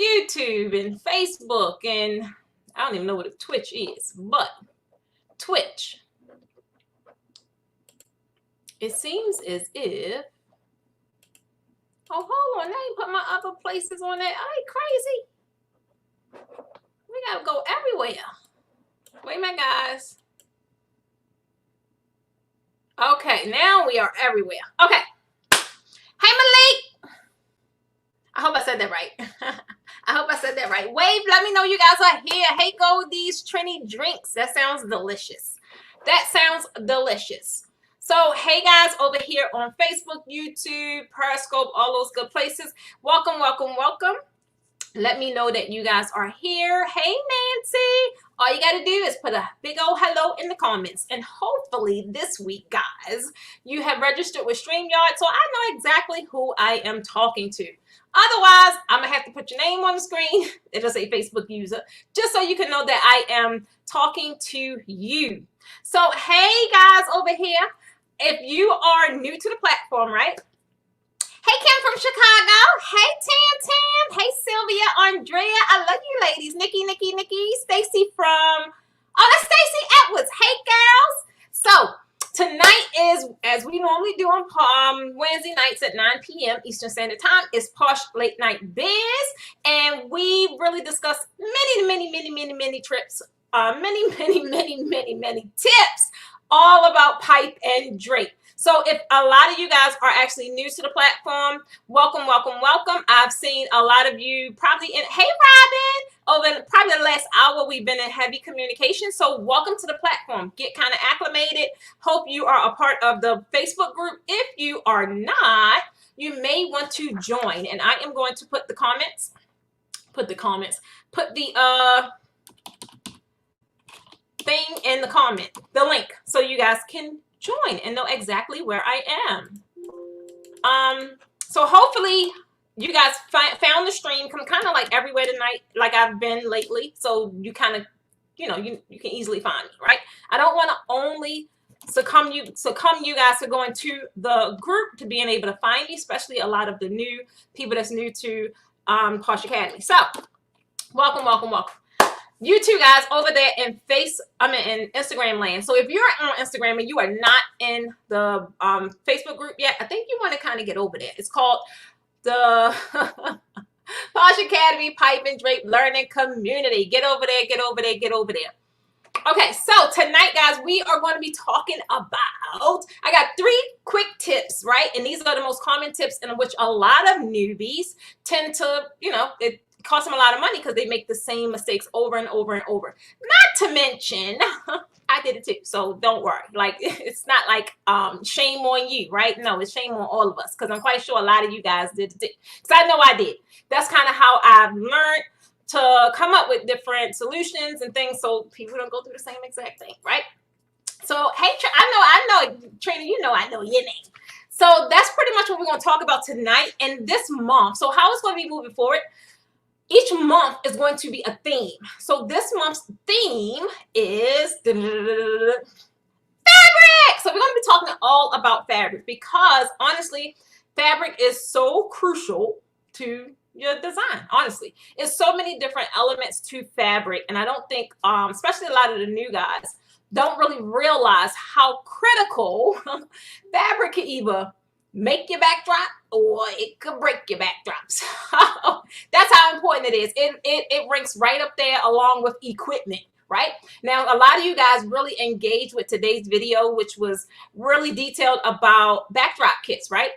YouTube and Facebook, and I don't even know what a Twitch is, but Twitch. It seems as if, oh, hold on, I ain't put my other places on that. I ain't crazy. We gotta go everywhere. Wait a minute, guys. Okay, now we are everywhere. Okay. Hey, Malik. I hope I said that right. I hope I said that right. Wave, let me know you guys are here. Hey, Goldies, Trini Drinks. That sounds delicious. That sounds delicious. So, hey, guys, over here on Facebook, YouTube, Periscope, all those good places. Welcome, welcome, welcome. Let me know that you guys are here. Hey, Nancy. All you got to do is put a big old hello in the comments. And hopefully this week, guys, you have registered with StreamYard so I know exactly who I am talking to. Otherwise, I'm going to have to put your name on the screen. It'll say Facebook user, just so you can know that I am talking to you. So, hey, guys, over here, if you are new to the platform, right? Hey, Kim from Chicago. Hey, Tam. Hey, Sylvia, Andrea. I love you ladies. Nikki. Stacy from, oh, that's Stacy Edwards. Hey, girls. So tonight is, as we normally do on Wednesday nights at 9 p.m. Eastern Standard Time, is Posh Late Night Biz. And we really discuss many trips, many tips all about pipe and drape. So if a lot of you guys are actually new to the platform, welcome. I've seen a lot of you probably in, hey, Robin, over probably the last hour, we've been in heavy communication. So welcome to the platform. Get kind of acclimated. Hope you are a part of the Facebook group. If you are not, you may want to join. And I am going to put the thing in the comment, the link, so you guys can join and know exactly where I am. So hopefully you guys found the stream. I'm kind of like everywhere tonight, like I've been lately. So you kind of, you know, you can easily find me, right? I don't want to only succumb you guys to going to the group to being able to find me, especially a lot of the new people that's new to Posh Academy. So welcome. You two guys over there in in Instagram land. So if you're on Instagram and you are not in the Facebook group yet, I think you want to kind of get over there. It's called the Posh Academy Pipe and Drape Learning Community. Get over there. Okay, so tonight, guys, we are going to be talking about, I got 3 quick tips, right? And these are the most common tips in which a lot of newbies tend to, you know, it costs them a lot of money because they make the same mistakes over and over. Not to mention, I did it too, so don't worry. Like, it's not like shame on you, right? No, it's shame on all of us, because I'm quite sure a lot of you guys did it too. Because I know I did. That's kind of how I've learned to come up with different solutions and things so people don't go through the same exact thing, right? So, hey, I know, Trina, you know I know your name. So that's pretty much what we're going to talk about tonight and this month. So how it's going to be moving forward, each month is going to be a theme. So this month's theme is fabric. So we're going to be talking all about fabric because honestly, fabric is so crucial to your design. Honestly, it's so many different elements to fabric, and I don't think, especially a lot of the new guys, don't really realize how critical fabric can either make your backdrop or it could break your backdrop. So that's how important it is. It ranks right up there along with equipment, right? Now, a lot of you guys really engaged with today's video, which was really detailed about backdrop kits, right?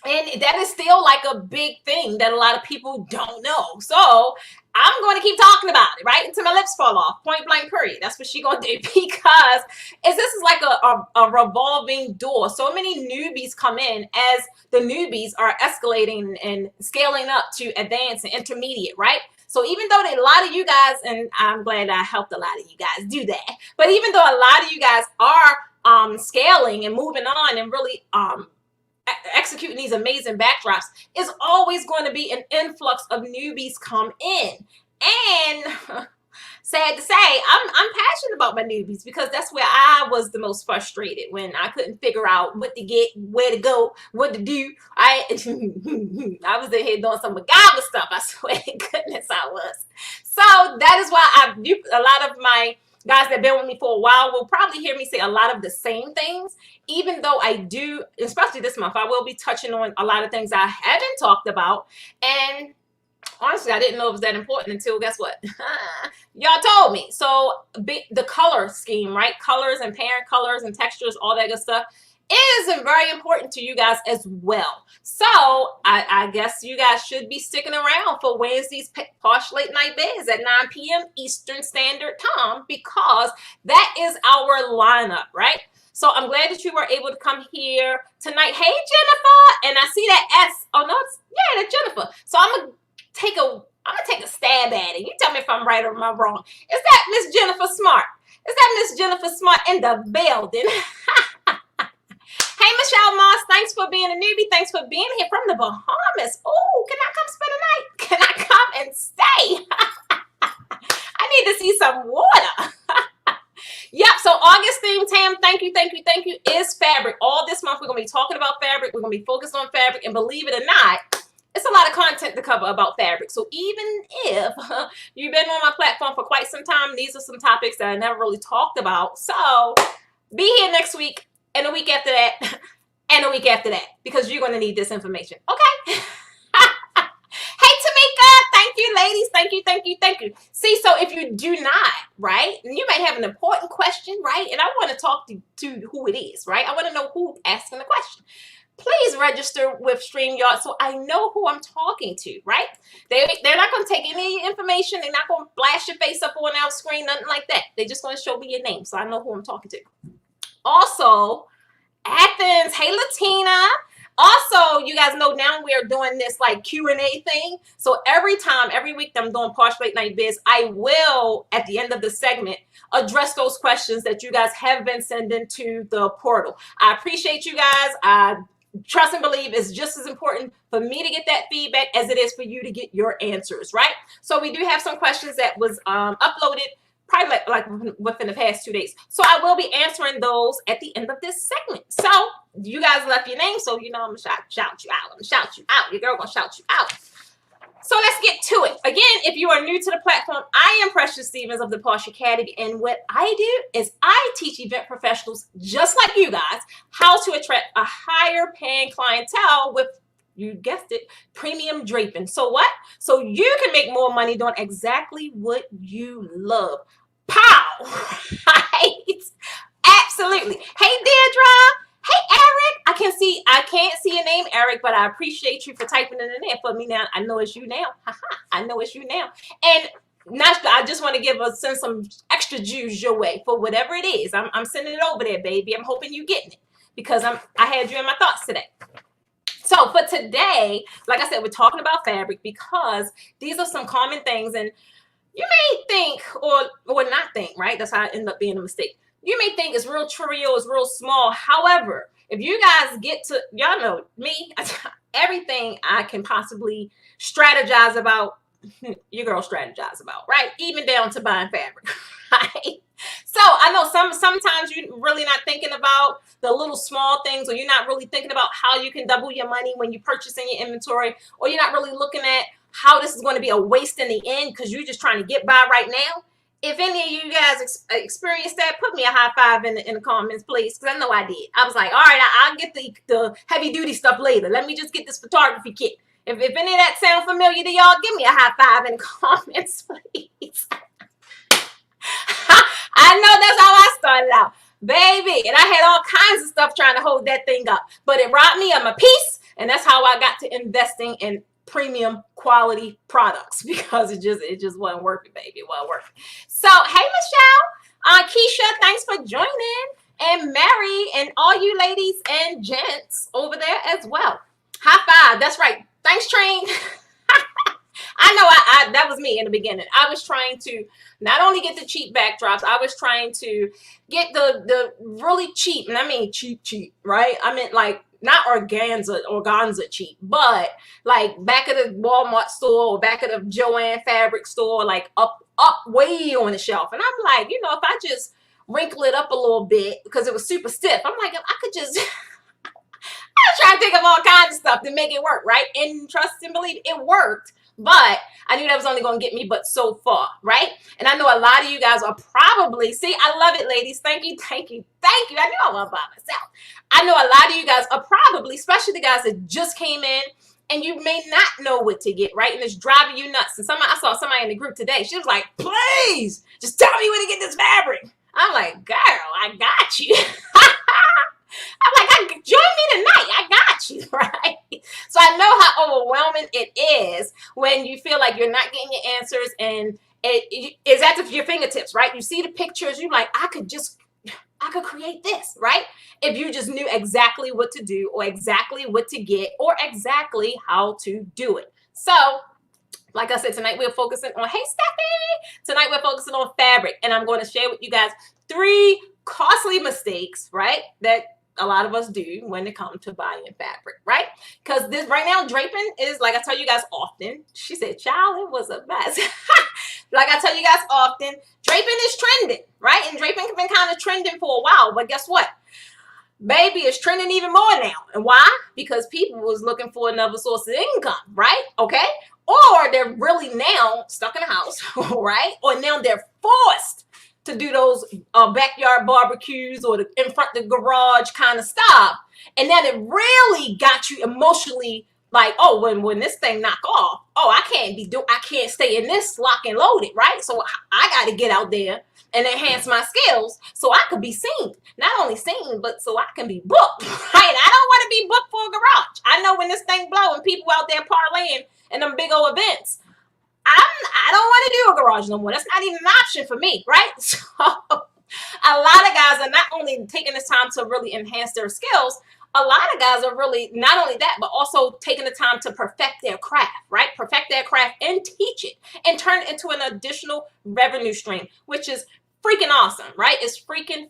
And that is still like a big thing that a lot of people don't know. So I'm going to keep talking about it, right? Until my lips fall off, point blank period. That's what she's going to do, because this is like a revolving door. So many newbies come in as the newbies are escalating and scaling up to advanced and intermediate, right? So even though a lot of you guys, and I'm glad I helped a lot of you guys do that, but even though a lot of you guys are scaling and moving on and really executing these amazing backdrops, is always going to be an influx of newbies come in. And Sad to say, I'm passionate about my newbies because that's where I was the most frustrated when I couldn't figure out what to get, where to go, what to do. I was in here doing some MacGyver stuff. I swear to goodness I was. So that is why a lot of my guys that have been with me for a while will probably hear me say a lot of the same things, even though I do, especially this month, I will be touching on a lot of things I haven't talked about. And honestly, I didn't know it was that important until, guess what? Y'all told me. So the color scheme, right? Colors and parent colors and textures, all that good stuff is very important to you guys as well. So I guess you guys should be sticking around for Wednesday's Posh Late Night Biz at 9 p.m. Eastern Standard Time, because that is our lineup, right? So I'm glad that you were able to come here tonight. Hey, Jennifer. And I see that S. Oh, no, yeah, that's Jennifer. So I'm going to take a stab at it. You tell me if I'm right or am I wrong. Is that Miss Jennifer Smart? Is that Miss Jennifer Smart in the building? Hey, Michelle Moss, thanks for being a newbie. Thanks for being here from the Bahamas. Oh, can I come spend a night? Can I come and stay? I need to see some water. Yep, so August theme, Tam, thank you, is fabric. All this month, we're going to be talking about fabric. We're going to be focused on fabric. And believe it or not, it's a lot of content to cover about fabric. So even if you've been on my platform for quite some time, these are some topics that I never really talked about. So be here next week, and a week after that, and a week after that, because you're going to need this information. Okay? Hey, Tamika, thank you, ladies. Thank you. See, so if you do not, right, and you may have an important question, right, and I want to talk to who it is, right? I want to know who's asking the question. Please register with StreamYard so I know who I'm talking to, right? They're not going to take any information. They're not going to flash your face up on our screen, nothing like that. They're just going to show me your name so I know who I'm talking to. Also, Athens, hey, Latina. Also, you guys know now we are doing this like Q&A thing. So every week that I'm doing Posh Late Night Biz, I will, at the end of the segment, address those questions that you guys have been sending to the portal. I appreciate you guys. Trust and believe is just as important for me to get that feedback as it is for you to get your answers, right? So we do have some questions that was uploaded probably like within the past 2 days. So I will be answering those at the end of this segment. So you guys left your name, so you know I'm gonna shout you out. I'm gonna shout you out. Your girl gonna shout you out. So let's get to it. Again, if you are new to the platform, I am Precious Stevens of the Posh Academy, and what I do is I teach event professionals just like you guys how to attract a higher paying clientele with, you guessed it, premium draping. So what? So you can make more money doing exactly what you love. Pow! Right? Absolutely. Hey, Deirdre. Hey, Eric. I can't see your name, Eric, but I appreciate you for typing it in there for me now. I know it's you now. I know it's you now. And I just want to send some extra juice your way for whatever it is. I'm sending it over there, baby. I'm hoping you're getting it because I had you in my thoughts today. So for today, like I said, we're talking about fabric because these are some common things, and you may think or not think, right? That's how it ended up being a mistake. You may think it's real trivial, it's real small. However, if you guys get to, y'all know me, everything I can possibly strategize about, your girl strategize about, right? Even down to buying fabric, right? So I know sometimes you're really not thinking about the little small things, or you're not really thinking about how you can double your money when you purchase in your inventory, or you're not really looking at how this is going to be a waste in the end because you're just trying to get by right now. If any of you guys experienced that, put me a high five in the comments, please, because I know I did. I was like, all right, I'll get the heavy duty stuff later. Let me just get this photography kit. If any of that sound familiar to y'all, give me a high five in the comments, please. I know that's how I started out, baby. And I had all kinds of stuff trying to hold that thing up. But it robbed me of my peace, and that's how I got to investing in premium quality products because it just wasn't working, baby. It wasn't working. So, hey, Michelle, Keisha, thanks for joining, and Mary, and all you ladies and gents over there as well. High five. That's right. Thanks, Train. I know that was me in the beginning. I was trying to not only get the cheap backdrops, I was trying to get the really cheap, and I mean cheap, right? I meant like not organza cheap, but like back at the Walmart store or back at the Joann fabric store, like up way on the shelf. And I'm like, you know, if I just wrinkle it up a little bit because it was super stiff, I'm like, if I could just I try to think of all kinds of stuff to make it work, right? And trust and believe it worked. But I knew that was only going to get me but so far, right? And I know a lot of you guys are probably, see, I love it, ladies. Thank you, thank you, thank you. I knew I was by myself. I know a lot of you guys are probably, especially the guys that just came in, and you may not know what to get, right? And it's driving you nuts. And I saw somebody in the group today. She was like, please, just tell me where to get this fabric. I'm like, girl, I got you. I'm like, join me tonight. I got you, right? So I know how overwhelming it is when you feel like you're not getting your answers and it is at your fingertips, right? You see the pictures, you're like, I could create this, right? If you just knew exactly what to do or exactly what to get or exactly how to do it. So, like I said, tonight we're focusing on, hey, Stephanie, tonight we're focusing on fabric. And I'm going to share with you guys 3 costly mistakes, right, that a lot of us do when it comes to buying fabric, right? Because this right now, draping is, like I tell you guys often, she said, child, it was a mess. Like I tell you guys often, draping is trending, right? And draping has been kind of trending for a while, but guess what? Baby, it's trending even more now. And why? Because people was looking for another source of income, right? Okay? Or they're really now stuck in a house, right? Or now they're forced to do those backyard barbecues or in front of the garage kind of stuff. And then it really got you emotionally like, oh, when this thing knock off, oh, I can't stay in this lock and loaded, right? So I got to get out there and enhance my skills so I could be seen. Not only seen, but so I can be booked, right? I don't want to be booked for a garage. I know when this thing blow and people out there parlaying in them big old events, I don't want to do a garage no more. That's not even an option for me, right? So a lot of guys are not only taking this time to really enhance their skills, a lot of guys are really not only that, but also taking the time to perfect their craft, right? Perfect their craft and teach it and turn it into an additional revenue stream, which is freaking awesome, right? It's freaking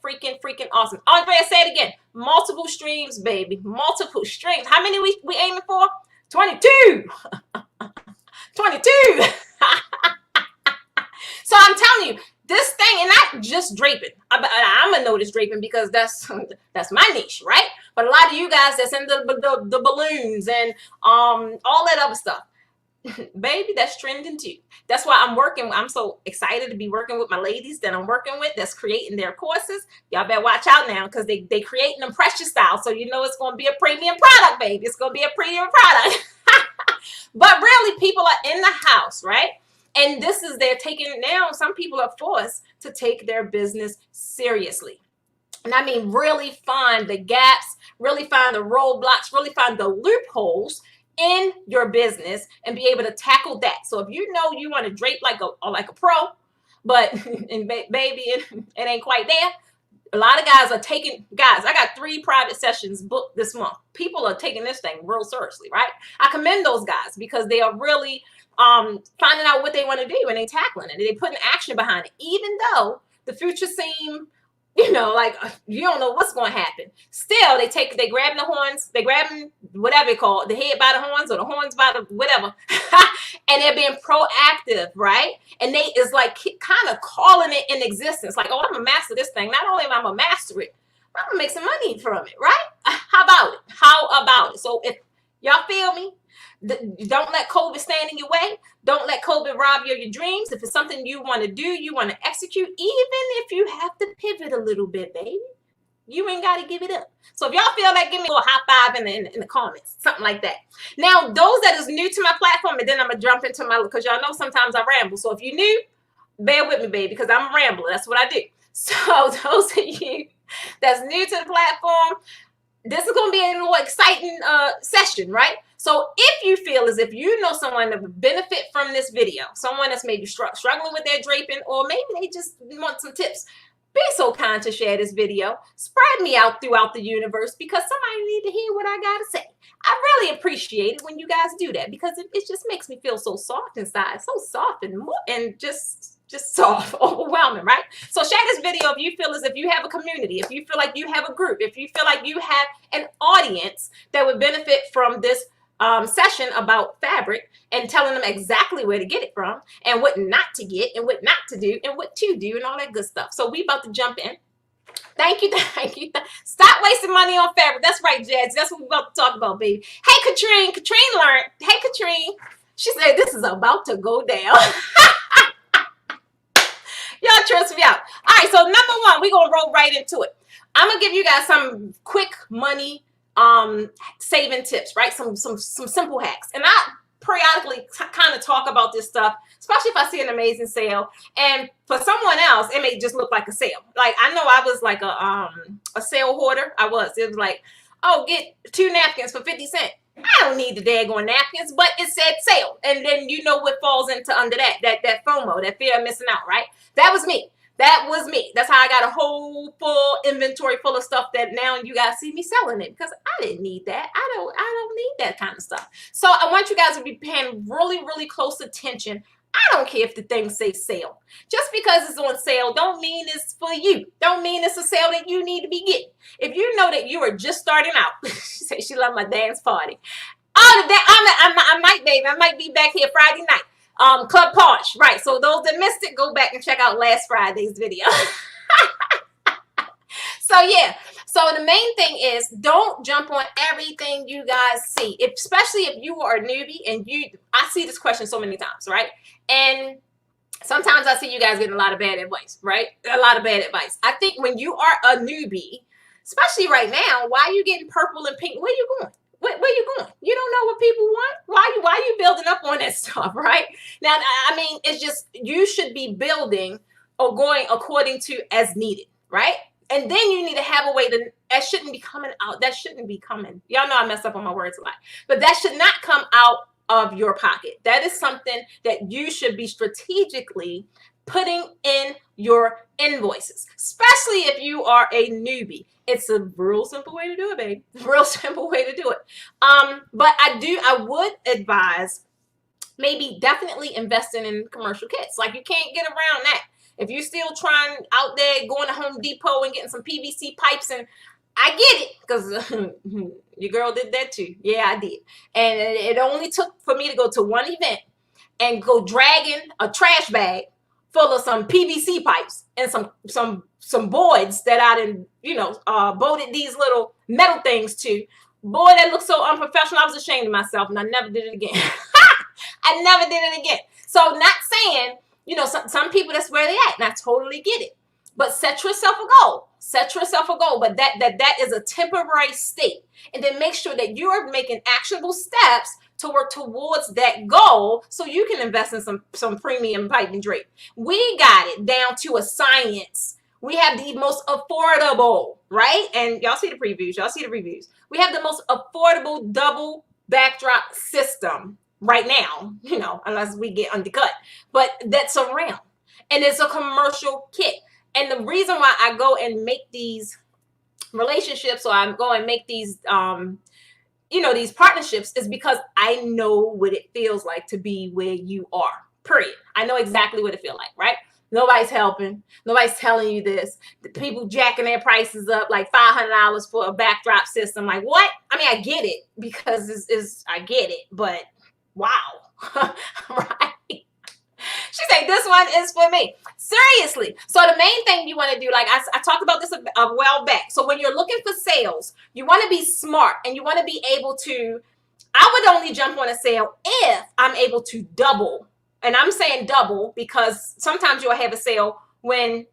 awesome. Andrea, say it again. Multiple streams, baby. Multiple streams. How many we aiming for? 22. 22. So I'm telling you, this thing, and not just draping. I'm gonna notice draping because that's my niche, right? But a lot of you guys that's in the balloons and all that other stuff, baby, that's trending too. That's why I'm so excited to be working with my ladies that I'm working with that's creating their courses. Y'all better watch out now because they creating them precious style. So you know it's gonna be a premium product, baby. It's gonna be a premium product. But really, people are in the house, right? And they're taking now, some people are forced to take their business seriously. And I mean, really find the gaps, really find the roadblocks, really find the loopholes in your business and be able to tackle that. So if you know you want to drape like a pro, but and baby, it ain't quite there. A lot of guys are I got 3 private sessions booked this month. People are taking this thing real seriously, right? I commend those guys because they are really finding out what they want to do and they tackling it. They putting action behind it, even though the future seems, you know, like you don't know what's going to happen. Still, they grabbing the horns, they grabbing whatever it's called, the head by the horns or the horns by the whatever, and they're being proactive, right? And they is like kind of calling it in existence, like, oh, I'm gonna master this thing. Not only am I gonna master it, but I'm gonna make some money from it, right? How about it? How about it? So if y'all feel me, don't let COVID stand in your way. Don't let COVID rob you of your dreams. If it's something you want to do, you want to execute, even if you have to pivot a little bit, baby, you ain't got to give it up. So if y'all feel like, give me a little high five in the comments, something like that. Now, those that is new to my platform, and then I'm going to jump into because y'all know sometimes I ramble. So if you're new, bear with me, baby, because I'm a rambler. That's what I do. So those of you that's new to the platform, this is going to be a little exciting session, right? So if you feel as if you know someone that would benefit from this video, someone that's maybe struggling with their draping, or maybe they just want some tips, be so kind to share this video. Spread me out throughout the universe because somebody need to hear what I got to say. I really appreciate it when you guys do that because it just makes me feel so soft inside, so soft and just just soft, overwhelming, right? So share this video if you feel as if you have a community, if you feel like you have a group, if you feel like you have an audience that would benefit from this session about fabric and telling them exactly where to get it from and what not to get and what not to do and what to do and all that good stuff. So we about to jump in. Thank you, thank you. Stop wasting money on fabric. That's right, Jazz. That's what we're about to talk about, baby. Hey, Katrine. Katrine learned. Hey, Katrine. She said this is about to go down. Y'all trust me out. All right, so number one, we're going to roll right into it. I'm going to give you guys some quick money saving tips, right? Some simple hacks. And I periodically kind of talk about this stuff, especially if I see an amazing sale. And for someone else, it may just look like a sale. Like, I know I was like a sale hoarder. It was like, oh, get 2 napkins for 50 cents. I don't need the daggone napkins, but it said sale. And then you know what falls into under that FOMO, that fear of missing out, right? That was me. That was me. That's how I got a whole full inventory full of stuff that now you guys see me selling it, because I didn't need that. I don't need that kind of stuff. So I want you guys to be paying really, really close attention. I don't care if the thing says sale. Just because it's on sale don't mean it's for you. Don't mean it's a sale that you need to be getting. If you know that you are just starting out, she said she loved my dance party. Oh, I might, baby. I might be back here Friday night. Club Posh, right? So those that missed it, go back and check out last Friday's video. So yeah. So the main thing is, don't jump on everything you guys see, especially if you are a newbie and I see this question so many times, right? And sometimes I see you guys getting a lot of bad advice, right? A lot of bad advice. I think when you are a newbie, especially right now, why are you getting purple and pink? Where you going? Where you going? You don't know what people want? Why are you building up on that stuff, right? Now, I mean, it's just, you should be building or going according to as needed, right? And then you need to have a way that shouldn't be coming out. That shouldn't be coming. Y'all know I mess up on my words a lot. But that should not come out of your pocket. That is something that you should be strategically putting in your invoices, especially if you are a newbie. It's a real simple way to do it, baby. Real simple way to do it. But I would advise maybe definitely investing in commercial kits. Like, you can't get around that. If you're still trying out there going to Home Depot and getting some PVC pipes, and I get it, because your girl did that too. Yeah, I did. And it only took for me to go to one event and go dragging a trash bag full of some PVC pipes and some boards that I didn't, bolted these little metal things to. Boy, that looked so unprofessional. I was ashamed of myself, and I never did it again. I never did it again. So not saying, some people, that's where they at, and I totally get it. But set yourself a goal. Set yourself a goal. But that is a temporary state. And then make sure that you are making actionable steps to work towards that goal, so you can invest in some premium pipe and drape. We got it down to a science. We have the most affordable, right? And y'all see the previews. Y'all see the reviews. We have the most affordable double backdrop system right now, unless we get undercut. But that's around. And it's a commercial kit. And the reason why I go and make these relationships, or I go and make these these partnerships, is because I know what it feels like to be where you are, period. I know exactly what it feels like, right? Nobody's helping. Nobody's telling you this. The people jacking their prices up like $500 for a backdrop system. Like, what? I mean, I get it, because I get it, but wow. Right? She said, this one is for me. Seriously. So the main thing you want to do, like I talked about this a while back. So when you're looking for sales, you want to be smart, and you want to be able to, I would only jump on a sale if I'm able to double. And I'm saying double because sometimes you'll have a sale when,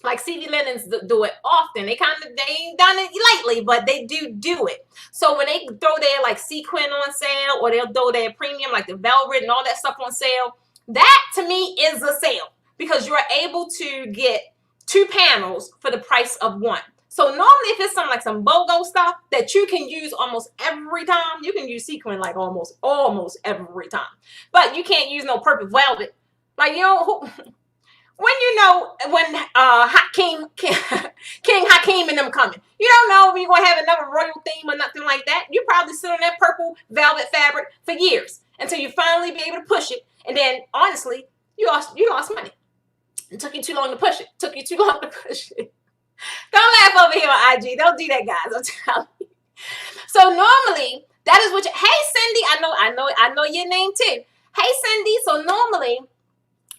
like, CD Linens do it often. They ain't done it lately, but they do it. So when they throw their like sequin on sale, or they'll throw their premium, like the velvet and all that stuff on sale, that to me is a sale, because you're able to get 2 panels for the price of 1. So normally if it's some BOGO stuff that you can use almost every time, you can use sequin like almost every time. But you can't use no purple velvet. Like, when King Hakeem and them coming, you don't know if you're going to have another royal theme or nothing like that. You probably sit on that purple velvet fabric for years until you finally be able to push it. And then, honestly, you lost money. It took you too long to push it. Took you too long to push it. Don't laugh over here on IG. Don't do that, guys. I'm telling you. So normally, that is what you, hey Cindy, I know your name too. Hey Cindy, so normally,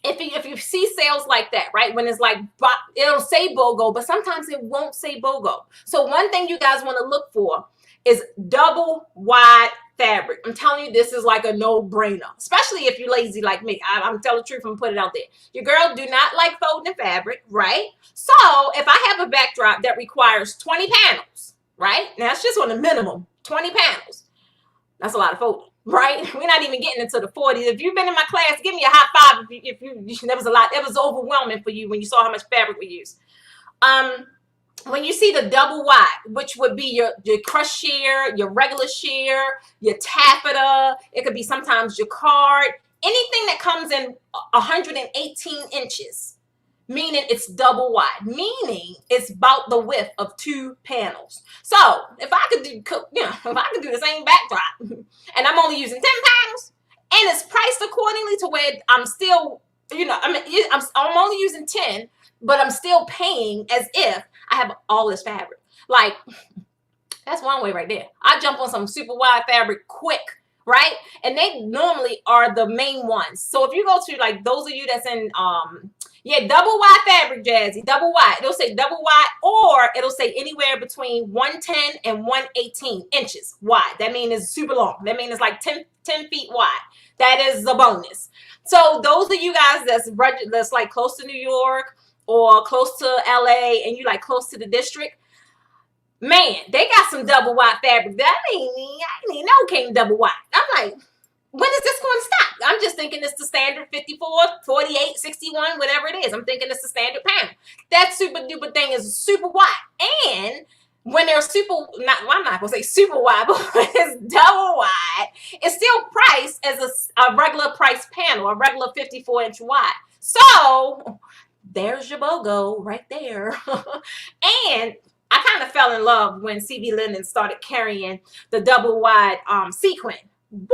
if you see sales like that, right, when it's like, it'll say BOGO, but sometimes it won't say BOGO. So one thing you guys want to look for is double wide fabric. I'm telling you, this is like a no-brainer, especially if you're lazy like me. I'm telling the truth, I'm putting it out there. Your girl do not like folding fabric, right? So if I have a backdrop that requires 20 panels, right? Now it's just on the minimum, 20 panels. That's a lot of folding, right? We're not even getting into the 40s. If you've been in my class, give me a high five if you that was a lot. It was overwhelming for you when you saw how much fabric we used. When you see the double wide, which would be your crush shear, your regular shear, your taffeta, it could be sometimes your card, anything that comes in 118 inches, meaning it's double wide, meaning it's about the width of 2 panels. So if I could do, if I could do the same backdrop and I'm only using 10 panels and it's priced accordingly to where I'm still, I'm only using 10, but I'm still paying as if I have all this fabric. Like, that's one way right there. I jump on some super wide fabric quick, right? And they normally are the main ones. So if you go to like those of you that's in, double wide fabric, Jazzy, double wide. It'll say double wide, or it'll say anywhere between 110 and 118 inches wide. That means it's super long. That means it's like 10 feet wide. That is a bonus. So those of you guys that's like close to New York, or close to LA, and you like close to the district, man, they got some double wide fabric that I ain't know came double wide. I'm like, when is this going to stop? I'm just thinking it's the standard 54, 48, 61, whatever it is. I'm thinking it's the standard panel. That super duper thing is super wide. And when they're I'm not going to say super wide, but when it's double wide, it's still priced as a regular price panel, a regular 54-inch wide. So there's your BOGO right there. And I kind of fell in love when CB Linen started carrying the double wide sequin. Woo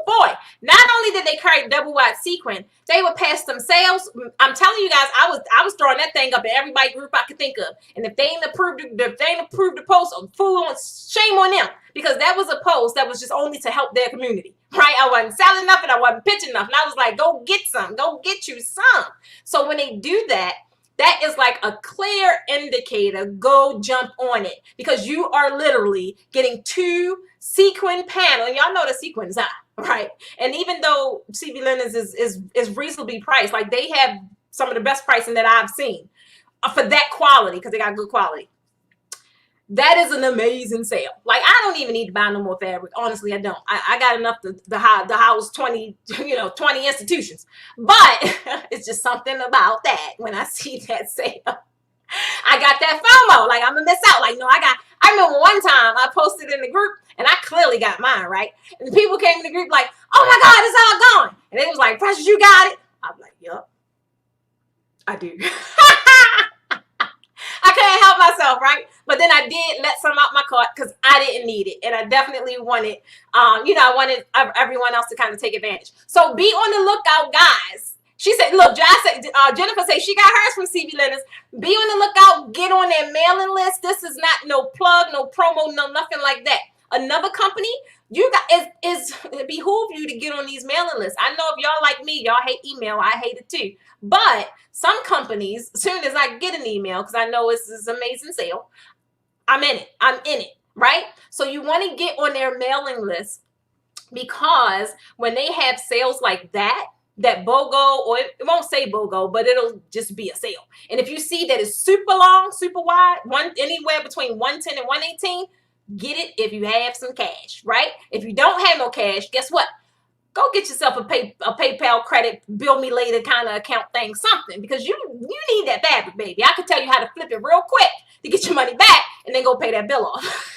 boy. Not only did they carry double wide sequin, they would pass them sales. I'm telling you guys, I was throwing that thing up in everybody group I could think of. And if they ain't approved the post, shame on them. Because that was a post that was just only to help their community. Right? I wasn't selling nothing, I wasn't pitching nothing. I was like, go get some, go get you some. So when they do that, that is like a clear indicator. Go jump on it, because you are literally getting 2 sequin panels. And y'all know the sequins are, right? And even though CB Linens is reasonably priced, like they have some of the best pricing that I've seen for that quality, because they got good quality. That is an amazing sale. Like, I don't even need to buy no more fabric. Honestly, I don't. I got enough to house 20 institutions. But it's just something about that when I see that sale. I got that FOMO. Like, I'm going to miss out. Like, no, I remember one time I posted in the group, and I clearly got mine, right? And the people came in the group like, oh my God, it's all gone. And they was like, Precious, you got it? I'm like, yup, I do. I couldn't help myself, right? But then I did let some out my cart because I didn't need it. And I definitely wanted, I wanted everyone else to kind of take advantage. So be on the lookout, guys. She said, look, Jennifer said she got hers from CB Linens. Be on the lookout. Get on their mailing list. This is not no plug, no promo, no nothing like that. Another company, it behooves you to get on these mailing lists. I know if y'all like me, y'all hate email. I hate it too. But some companies, as soon as I get an email, because I know it's this amazing sale, I'm in it, right? So you want to get on their mailing list, because when they have sales like that BOGO, or it won't say BOGO, but it'll just be a sale. And if you see that it's super long, super wide, anywhere between 110 and 118, get it if you have some cash, right? If you don't have no cash, guess what? Go get yourself a PayPal credit, bill me later kind of account thing, something, because you need that fabric, baby. I can tell you how to flip it real quick to get your money back and then go pay that bill off.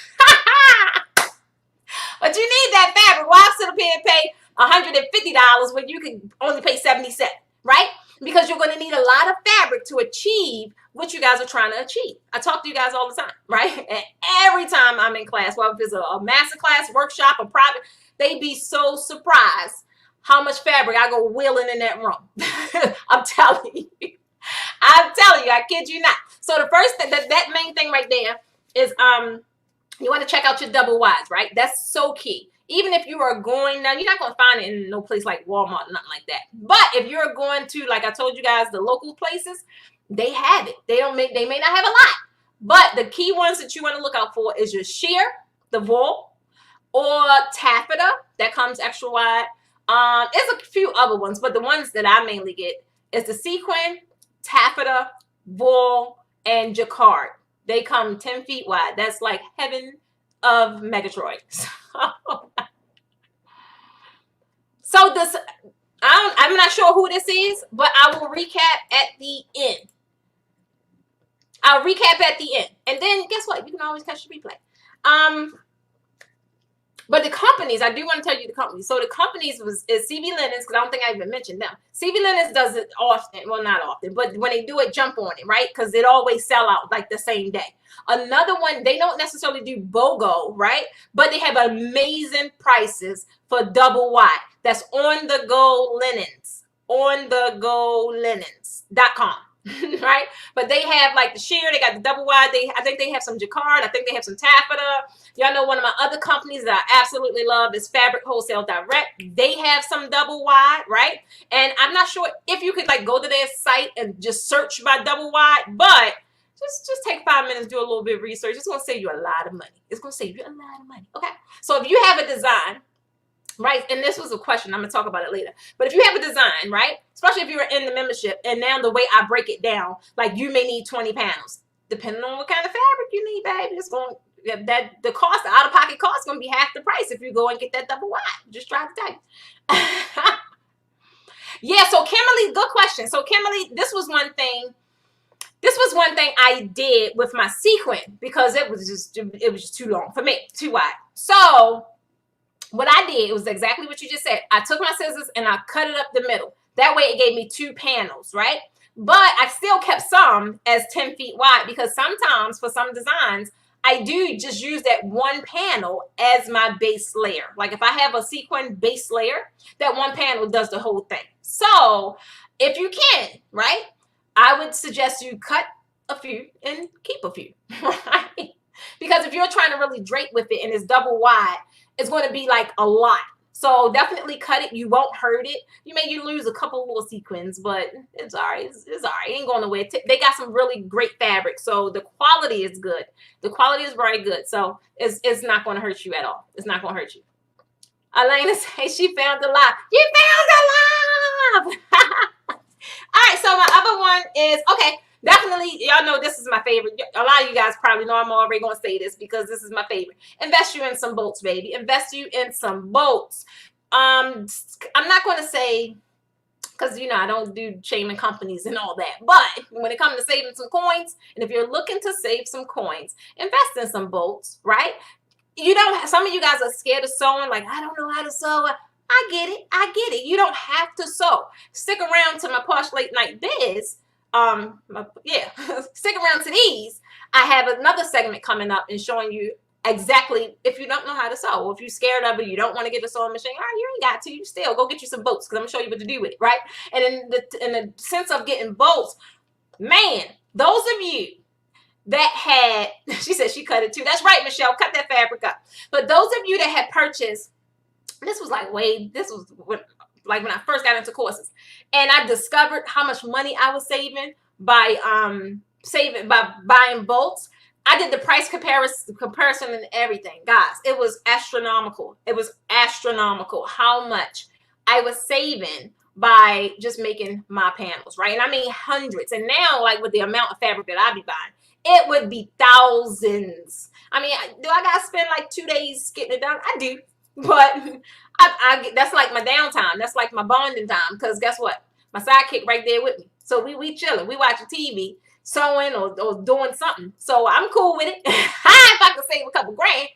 But you need that fabric. Why sit up here and pay $150 when you can only pay $77, right? Because you're going to need a lot of fabric to achieve what you guys are trying to achieve. I talk to you guys all the time, right? And every time I'm in class, whether it's a master class, workshop, or private, they be so surprised how much fabric I go wheeling in that room. I'm telling you. I'm telling you, I kid you not. So the first thing, that main thing right there is you want to check out your double wides, right? That's so key. Even if you are going now, you're not going to find it in no place like Walmart, nothing like that. But if you're going to, like I told you guys, the local places, they have it. They may not have a lot, but the key ones that you want to look out for is your shear, the wool, or taffeta that comes extra wide. There's a few other ones, but the ones that I mainly get is the sequin, taffeta, wool, and jacquard. They come 10 feet wide. That's like heaven of Megatroid. So this, I'm not sure who this is, but I will recap at the end. I'll recap at the end. And then guess what? You can always catch the replay. But the companies, I do want to tell you the companies. So the companies is CB Linens, because I don't think I even mentioned them. CB Linens does it often. Well, not often, but when they do it, jump on it, right? Because it always sell out like the same day. Another one, they don't necessarily do BOGO, right? But they have amazing prices for double wide. That's On The Go Linens. OnTheGoLinens.com. Right? But they have like the shear, they got the double wide, I think they have some jacquard, I think they have some taffeta. Y'all know one of my other companies that I absolutely love is Fabric Wholesale Direct. They have some double wide, right? And I'm not sure if you could like go to their site and just search by double wide, but just take 5 minutes, do a little bit of research. It's going to save you a lot of money. It's going to save you a lot of money. Okay? So if you have a design, right? And this was a question. I'm going to talk about it later. But if you have a design, right? Especially if you're in the membership, and now the way I break it down, like you may need 20 panels. Depending on what kind of fabric you need, baby, it's going the cost, the out-of-pocket cost is going to be half the price if you go and get that double wide. Just try to tell you. Yeah, so Kimberly, good question. So Kimberly, this was one thing I did with my sequin because it was just too long for me, too wide. So what I did, it was exactly what you just said. I took my scissors and I cut it up the middle. That way it gave me 2 panels, right? But I still kept some as 10 feet wide because sometimes for some designs, I do just use that one panel as my base layer. Like if I have a sequin base layer, that one panel does the whole thing. So if you can, right, I would suggest you cut a few and keep a few, right? Because if you're trying to really drape with it and it's double wide, it's going to be like a lot. So definitely cut it. You won't hurt it. You may lose a couple little sequins, but it's all right. It's all right. It ain't going nowhere. They got some really great fabric. So the quality is good. The quality is very good. So it's not going to hurt you at all. It's not going to hurt you. Elena says she found the lie. You found the lie. All right. So my other one is, okay, definitely, y'all know this is my favorite. A lot of you guys probably know I'm already going to say this because this is my favorite. Invest you in some bolts, baby. Invest you in some bolts. I'm not going to say, because, you know, I don't do shaming companies and all that. But when it comes to saving some coins, and if you're looking to save some coins, invest in some bolts, right? You don't, some of you guys are scared of sewing. Like, I don't know how to sew. I get it. I get it. You don't have to sew. Stick around to my Posh Late Night Biz. Stick around to these. I have another segment coming up and showing you exactly if you don't know how to sew, or if you're scared of it, you don't want to get a sewing machine. All right, you ain't got to. You still go get you some bolts because I'm gonna show you what to do with it, right? And in the sense of getting bolts, man, those of you that had, she said she cut it too. That's right, Michelle, cut that fabric up. But those of you that had purchased, this was like when I first got into courses, and I discovered how much money I was saving by buying bolts. I did the price comparison and everything, guys. It was astronomical. It was astronomical how much I was saving by just making my panels, right? And I mean hundreds. And now, like with the amount of fabric that I be buying, it would be thousands. I mean, do I gotta spend like 2 days getting it done? I do. But I that's like my downtime. That's like my bonding time. Because guess what? My sidekick right there with me. So we chilling. We watching TV, sewing or doing something. So I'm cool with it. If I can save a couple grand.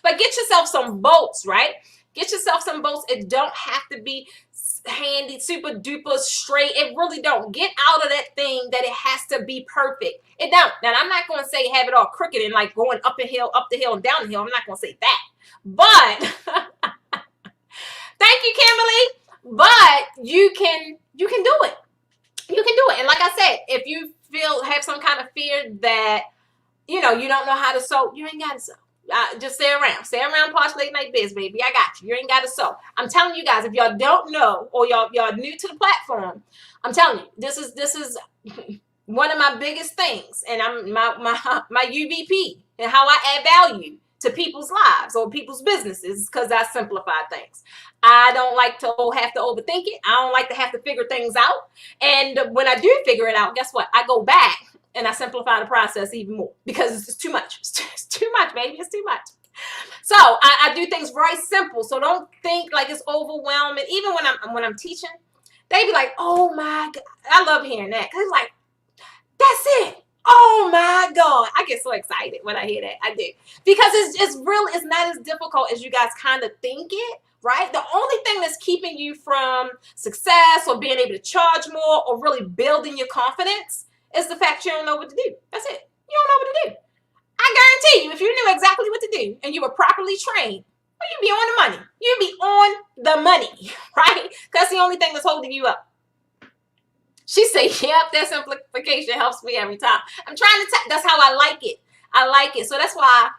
But get yourself some bolts, right? Get yourself some bolts. It don't have to be handy, super duper straight. It really don't. Get out of that thing that it has to be perfect. It don't. Now, I'm not going to say have it all crooked and like going up the hill and down the hill. I'm not going to say that. But thank you, Kimberly. But you can do it. you can do it. And like I said, if you have some kind of fear that, you know, you don't know how to sew, you ain't got to sew. Just stay around Posh Late Night Biz, baby. I got you. You ain't got to sew. I'm telling you guys, if y'all don't know, or y'all new to the platform, I'm telling you, this is one of my biggest things, and I'm my UVP and how I add value to people's lives or people's businesses, because I simplify things. I don't like to have to overthink it. I don't like to have to figure things out. And when I do figure it out, guess what? I go back and I simplify the process even more, because it's too much. It's too much, baby. It's too much. So I do things very simple. So don't think like it's overwhelming. Even when I'm teaching, they be like, "Oh my God," I love hearing that, because it's like, that's it. Oh my God. I get so excited when I hear that. I do. Because it's not as difficult as you guys kind of think it, right? The only thing that's keeping you from success or being able to charge more or really building your confidence is the fact you don't know what to do. That's it. You don't know what to do. I guarantee you, if you knew exactly what to do and you were properly trained, well, you'd be on the money. You'd be on the money, right? That's the only thing that's holding you up. She said, yep, that simplification helps me every time. I'm trying to that's how I like it. I like it. So that's why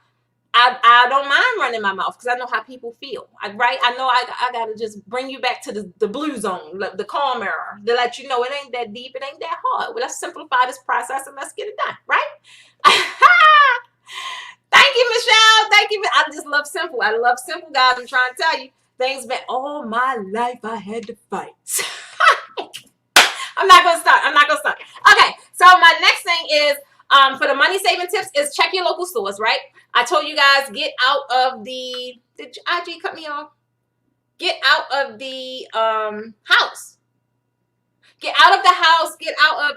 I don't mind running my mouth, because I know how people feel, right? I know I got to just bring you back to the blue zone, the calm era, to let you know it ain't that deep, it ain't that hard. Well, let's simplify this process and let's get it done, right? Thank you, Michelle. Thank you. I just love simple. I love simple, guys. I'm trying to tell you, things been all my life I had to fight. I'm not gonna start. Okay, so my next thing is for the money saving tips is check your local stores, right? I told you guys, get out of the, did IG cut me off? Get out of the house. Get out of the house,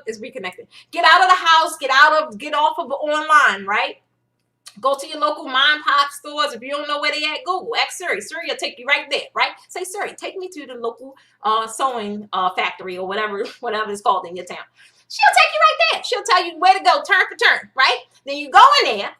it's reconnected. Get out of the house, get off of online, right? Go to your local mom and pop stores. If you don't know where they at, Google. Ask Siri. Siri will take you right there, right? Say, Siri, take me to the local sewing factory or whatever it's called in your town. She'll take you right there. She'll tell you where to go, turn for turn, right? Then you go in there,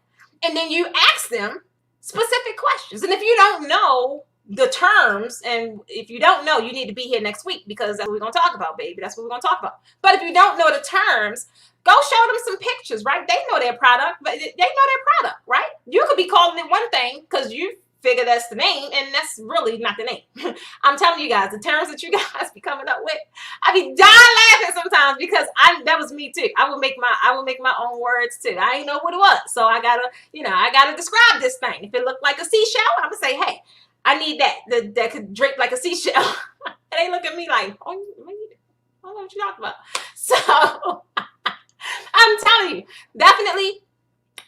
and then you ask them specific questions. And if you don't know the terms, and if you don't know, you need to be here next week, because that's what we're going to talk about, baby. That's what we're going to talk about. But if you don't know the terms, go show them some pictures, right? They know their product, but they know their product, right? You could be calling it one thing because you figure that's the name, and that's really not the name. I'm telling you guys, the terms that you guys be coming up with, I be dying laughing sometimes, because that was me too. I would make my own words too. I didn't know what it was, so I gotta describe this thing. If it looked like a seashell, I'm gonna say, hey, I need that could drape like a seashell. And they look at me like, oh, I don't know what you're talking about. So I'm telling you, definitely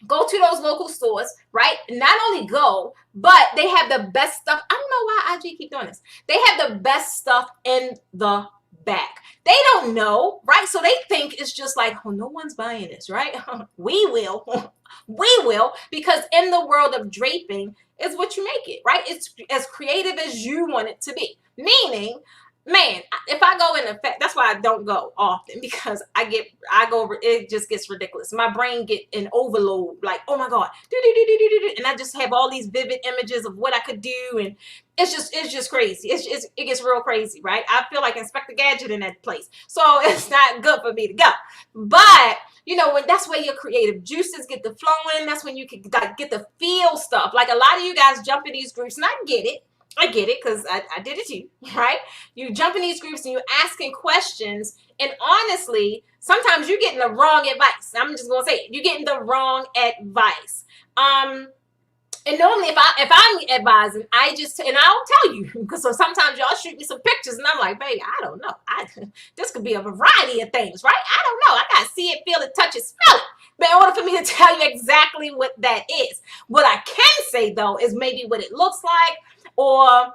go to those local stores, right? Not only go, but they have the best stuff. I don't know why IG keep doing this. They have the best stuff in the back. They don't know, right? So they think it's just like, oh, no one's buying this, right? We will. We will, because in the world of draping is what you make it, right? It's as creative as you want it to be. Meaning, man, if I go in effect, that's why I don't go often, because I go, it just gets ridiculous. My brain get an overload, like, oh my God, and I just have all these vivid images of what I could do, and it's just crazy. It gets real crazy, right? I feel like Inspector Gadget in that place, so it's not good for me to go. But you know, that's where your creative juices get to flowing. That's when you can get to feel stuff. Like a lot of you guys jump in these groups, and I get it, because I did it too, right? You jump in these groups and you're asking questions, and honestly, sometimes you're getting the wrong advice. I'm just gonna say it. You're getting the wrong advice. And normally if I'm advising, and I'll tell you, because so sometimes y'all shoot me some pictures and I'm like, baby, I don't know. This could be a variety of things, right? I don't know. I gotta see it, feel it, touch it, smell it. But in order for me to tell you exactly what that is, what I can say though is maybe what it looks like, or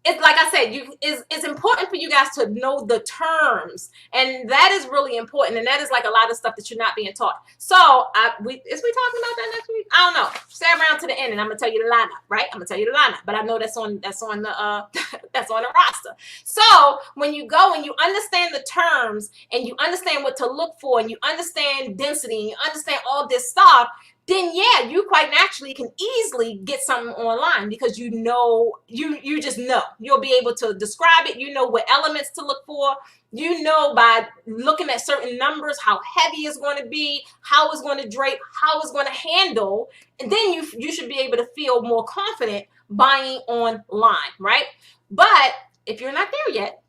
it's like I said, it's important for you guys to know the terms, and that is really important. And that is like a lot of stuff that you're not being taught. So is we talking about that next week? I don't know. Stay around to the end, and I'm gonna tell you the lineup, right? I'm gonna tell you the lineup, but I know that's on the that's on the roster. So when you go and you understand the terms, and you understand what to look for, and you understand density, and you understand all this stuff, then yeah, you quite naturally can easily get something online because you know, you just know. You'll be able to describe it. You know what elements to look for. You know by looking at certain numbers how heavy it's going to be, how it's going to drape, how it's going to handle, and then you should be able to feel more confident buying online, right? But if you're not there yet,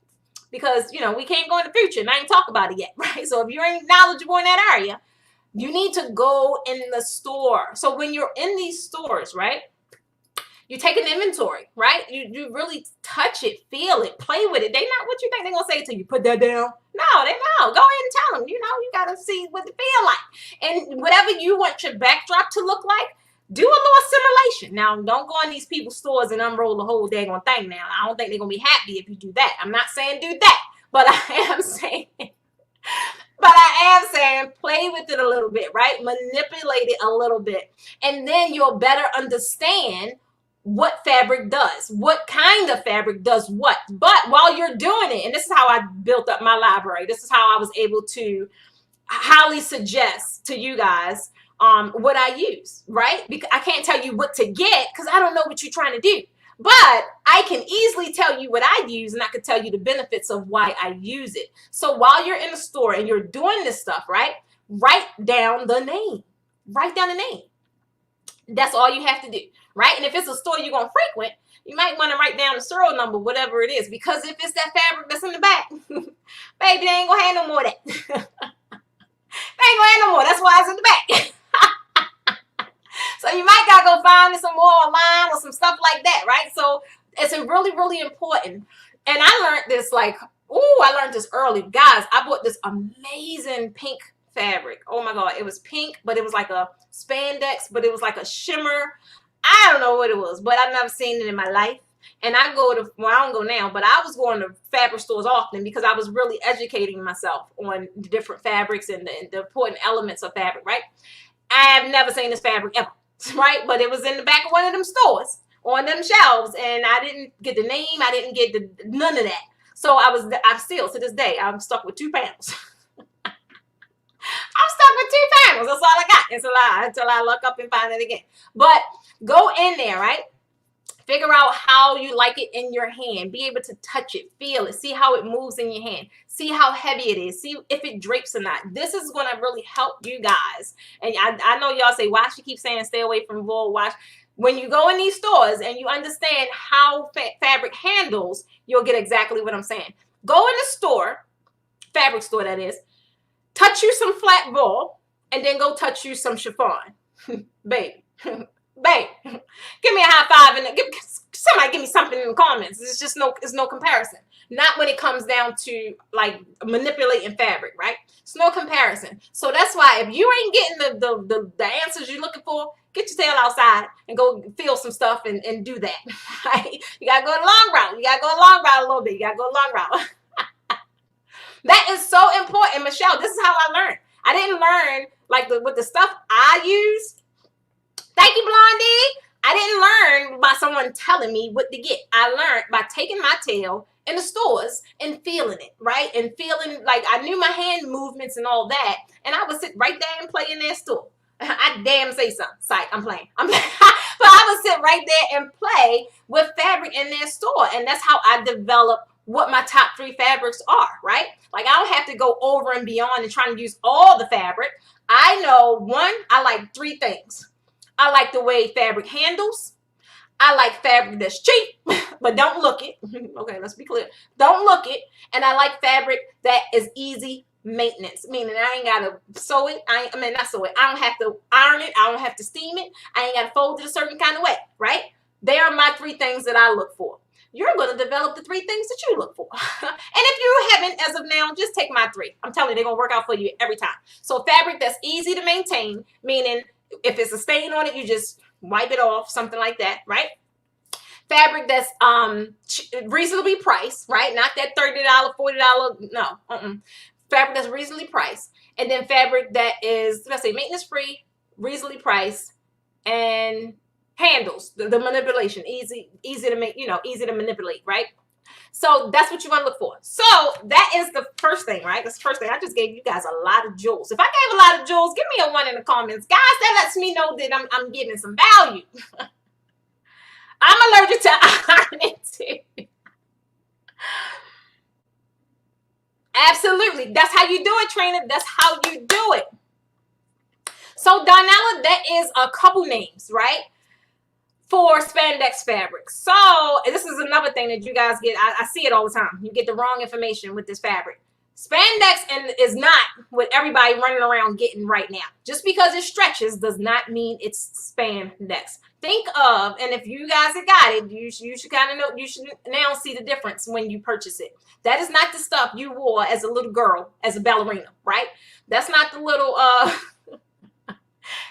because you know we can't go in the future and I ain't talk about it yet, right? So if you ain't knowledgeable in that area, you need to go in the store. So when you're in these stores, right, you take an inventory, right? You really touch it, feel it, play with it. They not what you think they're gonna say to you. Put that down. No, they no. Go ahead and tell them. You know, you gotta see what it feel like, and whatever you want your backdrop to look like, do a little simulation. Now, don't go in these people's stores and unroll the whole daggone thing. Now, I don't think they're gonna be happy if you do that. I'm not saying do that, but I am saying. But I am saying play with it a little bit, right? Manipulate it a little bit. And then you'll better understand what fabric does, what kind of fabric does what. But while you're doing it, and this is how I built up my library, this is how I was able to highly suggest to you guys what I use, right? Because I can't tell you what to get because I don't know what you're trying to do. But I can easily tell you what I use, and I can tell you the benefits of why I use it. So while you're in the store and you're doing this stuff, right, write down the name. Write down the name. That's all you have to do, right? And if it's a store you're going to frequent, you might want to write down the serial number, whatever it is, because if it's that fabric that's in the back, baby, they ain't going to have no more of that. They ain't going to have no more. That's why it's in the back. So you might gotta go find some more online or some stuff like that, right? So it's really, really important. And I learned this I learned this early. Guys, I bought this amazing pink fabric. Oh my God, it was pink, but it was like a spandex, but it was like a shimmer. I don't know what it was, but I've never seen it in my life. And I go to, well, I don't go now, but I was going to fabric stores often because I was really educating myself on the different fabrics and the important elements of fabric, right? I have never seen this fabric ever. Right, but it was in the back of one of them stores on them shelves, and I didn't get the name, I didn't get none of that. So I'm still to this day I'm stuck with 2 panels. I'm stuck with 2 panels. That's all I got until I look up and find it again. But go in there, right? Figure out how you like it in your hand. Be able to touch it, feel it, see how it moves in your hand, see how heavy it is, see if it drapes or not. This is going to really help you guys. And I know y'all say, why she keep saying stay away from wool wash? When you go in these stores and you understand how fabric handles, you'll get exactly what I'm saying. Go in the store, fabric store that is, touch you some flat wool, and then go touch you some chiffon. Babe. Babe, give me a high five and somebody give me something in the comments. It's no comparison. Not when it comes down to like manipulating fabric, right? It's no comparison. So that's why if you ain't getting the answers you're looking for, get your tail outside and go feel some stuff and do that. Right? You gotta go the long route. You gotta go the long route a little bit. You gotta go the long route. That is so important, Michelle. This is how I learned. I didn't learn like with the stuff I use. Thank you, Blondie. I didn't learn by someone telling me what to get. I learned by taking my tail in the stores and feeling it, right? And feeling like I knew my hand movements and all that. And I would sit right there and play in that store. I damn say something. Psych, I'm playing. But I would sit right there and play with fabric in their store. And that's how I developed what my top 3 fabrics are, right? Like I don't have to go over and beyond and trying to use all the fabric. I know, one, I like 3 things. I like the way fabric handles. I like fabric that's cheap, but don't look it. Okay, let's be clear. Don't look it. And I like fabric that is easy maintenance, meaning I ain't got to sew it. Not sew it. I don't have to iron it. I don't have to steam it. I ain't got to fold it a certain kind of way, right? They are my 3 things that I look for. You're going to develop the 3 things that you look for. And if you haven't as of now, just take my 3. I'm telling you, they're going to work out for you every time. So fabric that's easy to maintain, meaning if it's a stain on it, you just wipe it off, something like that, right? Fabric that's reasonably priced, right? Not that $30, $40, no. Fabric that's reasonably priced. And then fabric that is, let's say, maintenance-free, reasonably priced, and handles the manipulation, easy to make, easy to manipulate, right? So that's what you want to look for. So that is the first thing, right? That's the first thing. I just gave you guys a lot of jewels. If I gave a lot of jewels, give me a 1 in the comments. Guys, that lets me know that I'm getting some value. I'm allergic to iron too. Absolutely. That's how you do it, trainer. That's how you do it. So Donella, that is a couple names, right? For spandex fabric. So this is another thing that you guys get. I see it all the time. You get the wrong information with this fabric. Spandex is not what everybody running around getting right now. Just because it stretches does not mean it's spandex. Think of, and if you guys have got it, you should kind of know, you should now see the difference when you purchase it. That is not the stuff you wore as a little girl, as a ballerina, right? That's not the little,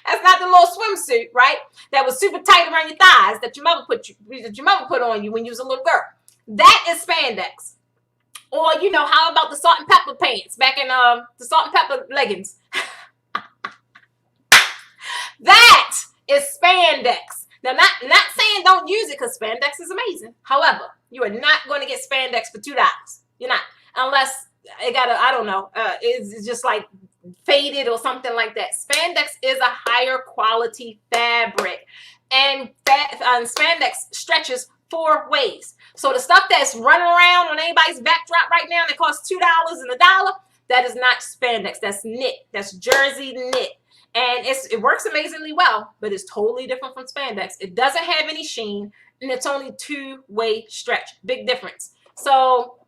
that's not the little swimsuit, right? That was super tight around your thighs that your mother put on you when you was a little girl. That is spandex. Or, you know, how about the salt and pepper pants back in the salt and pepper leggings? That is spandex. Now, not saying don't use it, because spandex is amazing. However, you are not going to get spandex for $2. You're not. Unless it got I don't know, it's just like faded or something like that. Spandex is a higher quality fabric. And spandex stretches 4 ways. So the stuff that's running around on anybody's backdrop right now that costs $2 and $1, that is not spandex. That's knit. That's jersey knit. And it works amazingly well, but it's totally different from spandex. It doesn't have any sheen, and it's only 2-way stretch. Big difference. So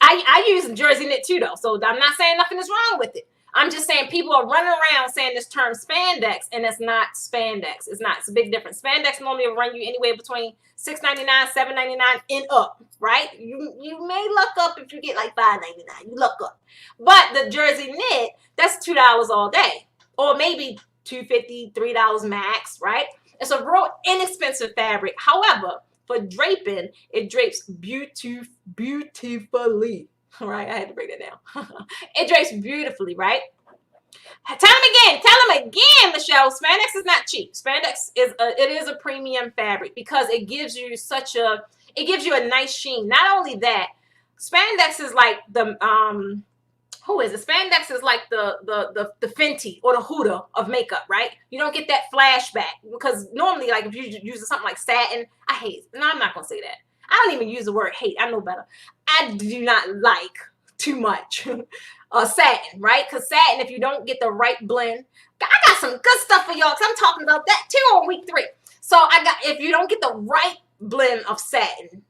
I use jersey knit too, though. So I'm not saying nothing is wrong with it. I'm just saying people are running around saying this term spandex, and it's not spandex. It's not. It's a big difference. Spandex normally will run you anywhere between $6.99, $7.99 and up, right? You may luck up if you get like $5.99. You luck up. But the jersey knit, that's $2 all day. Or maybe $2.50, $3 max, right? It's a real inexpensive fabric. However, for draping, it drapes beautifully, right? I had to break that down. It drapes beautifully, right? Tell them again, Michelle, spandex is not cheap. Spandex is a premium fabric because it gives you a nice sheen. Not only that, spandex is like the Spandex is like the Fenty or the Huda of makeup, right? You don't get that flashback because normally, like if you use something like satin, I hate. No, I'm not gonna say that. I don't even use the word hate. I know better. I do not like too much satin, right? Because satin, if you don't get the right blend, I got some good stuff for y'all. Because I'm talking about that too on week 3. So if you don't get the right blend of satin,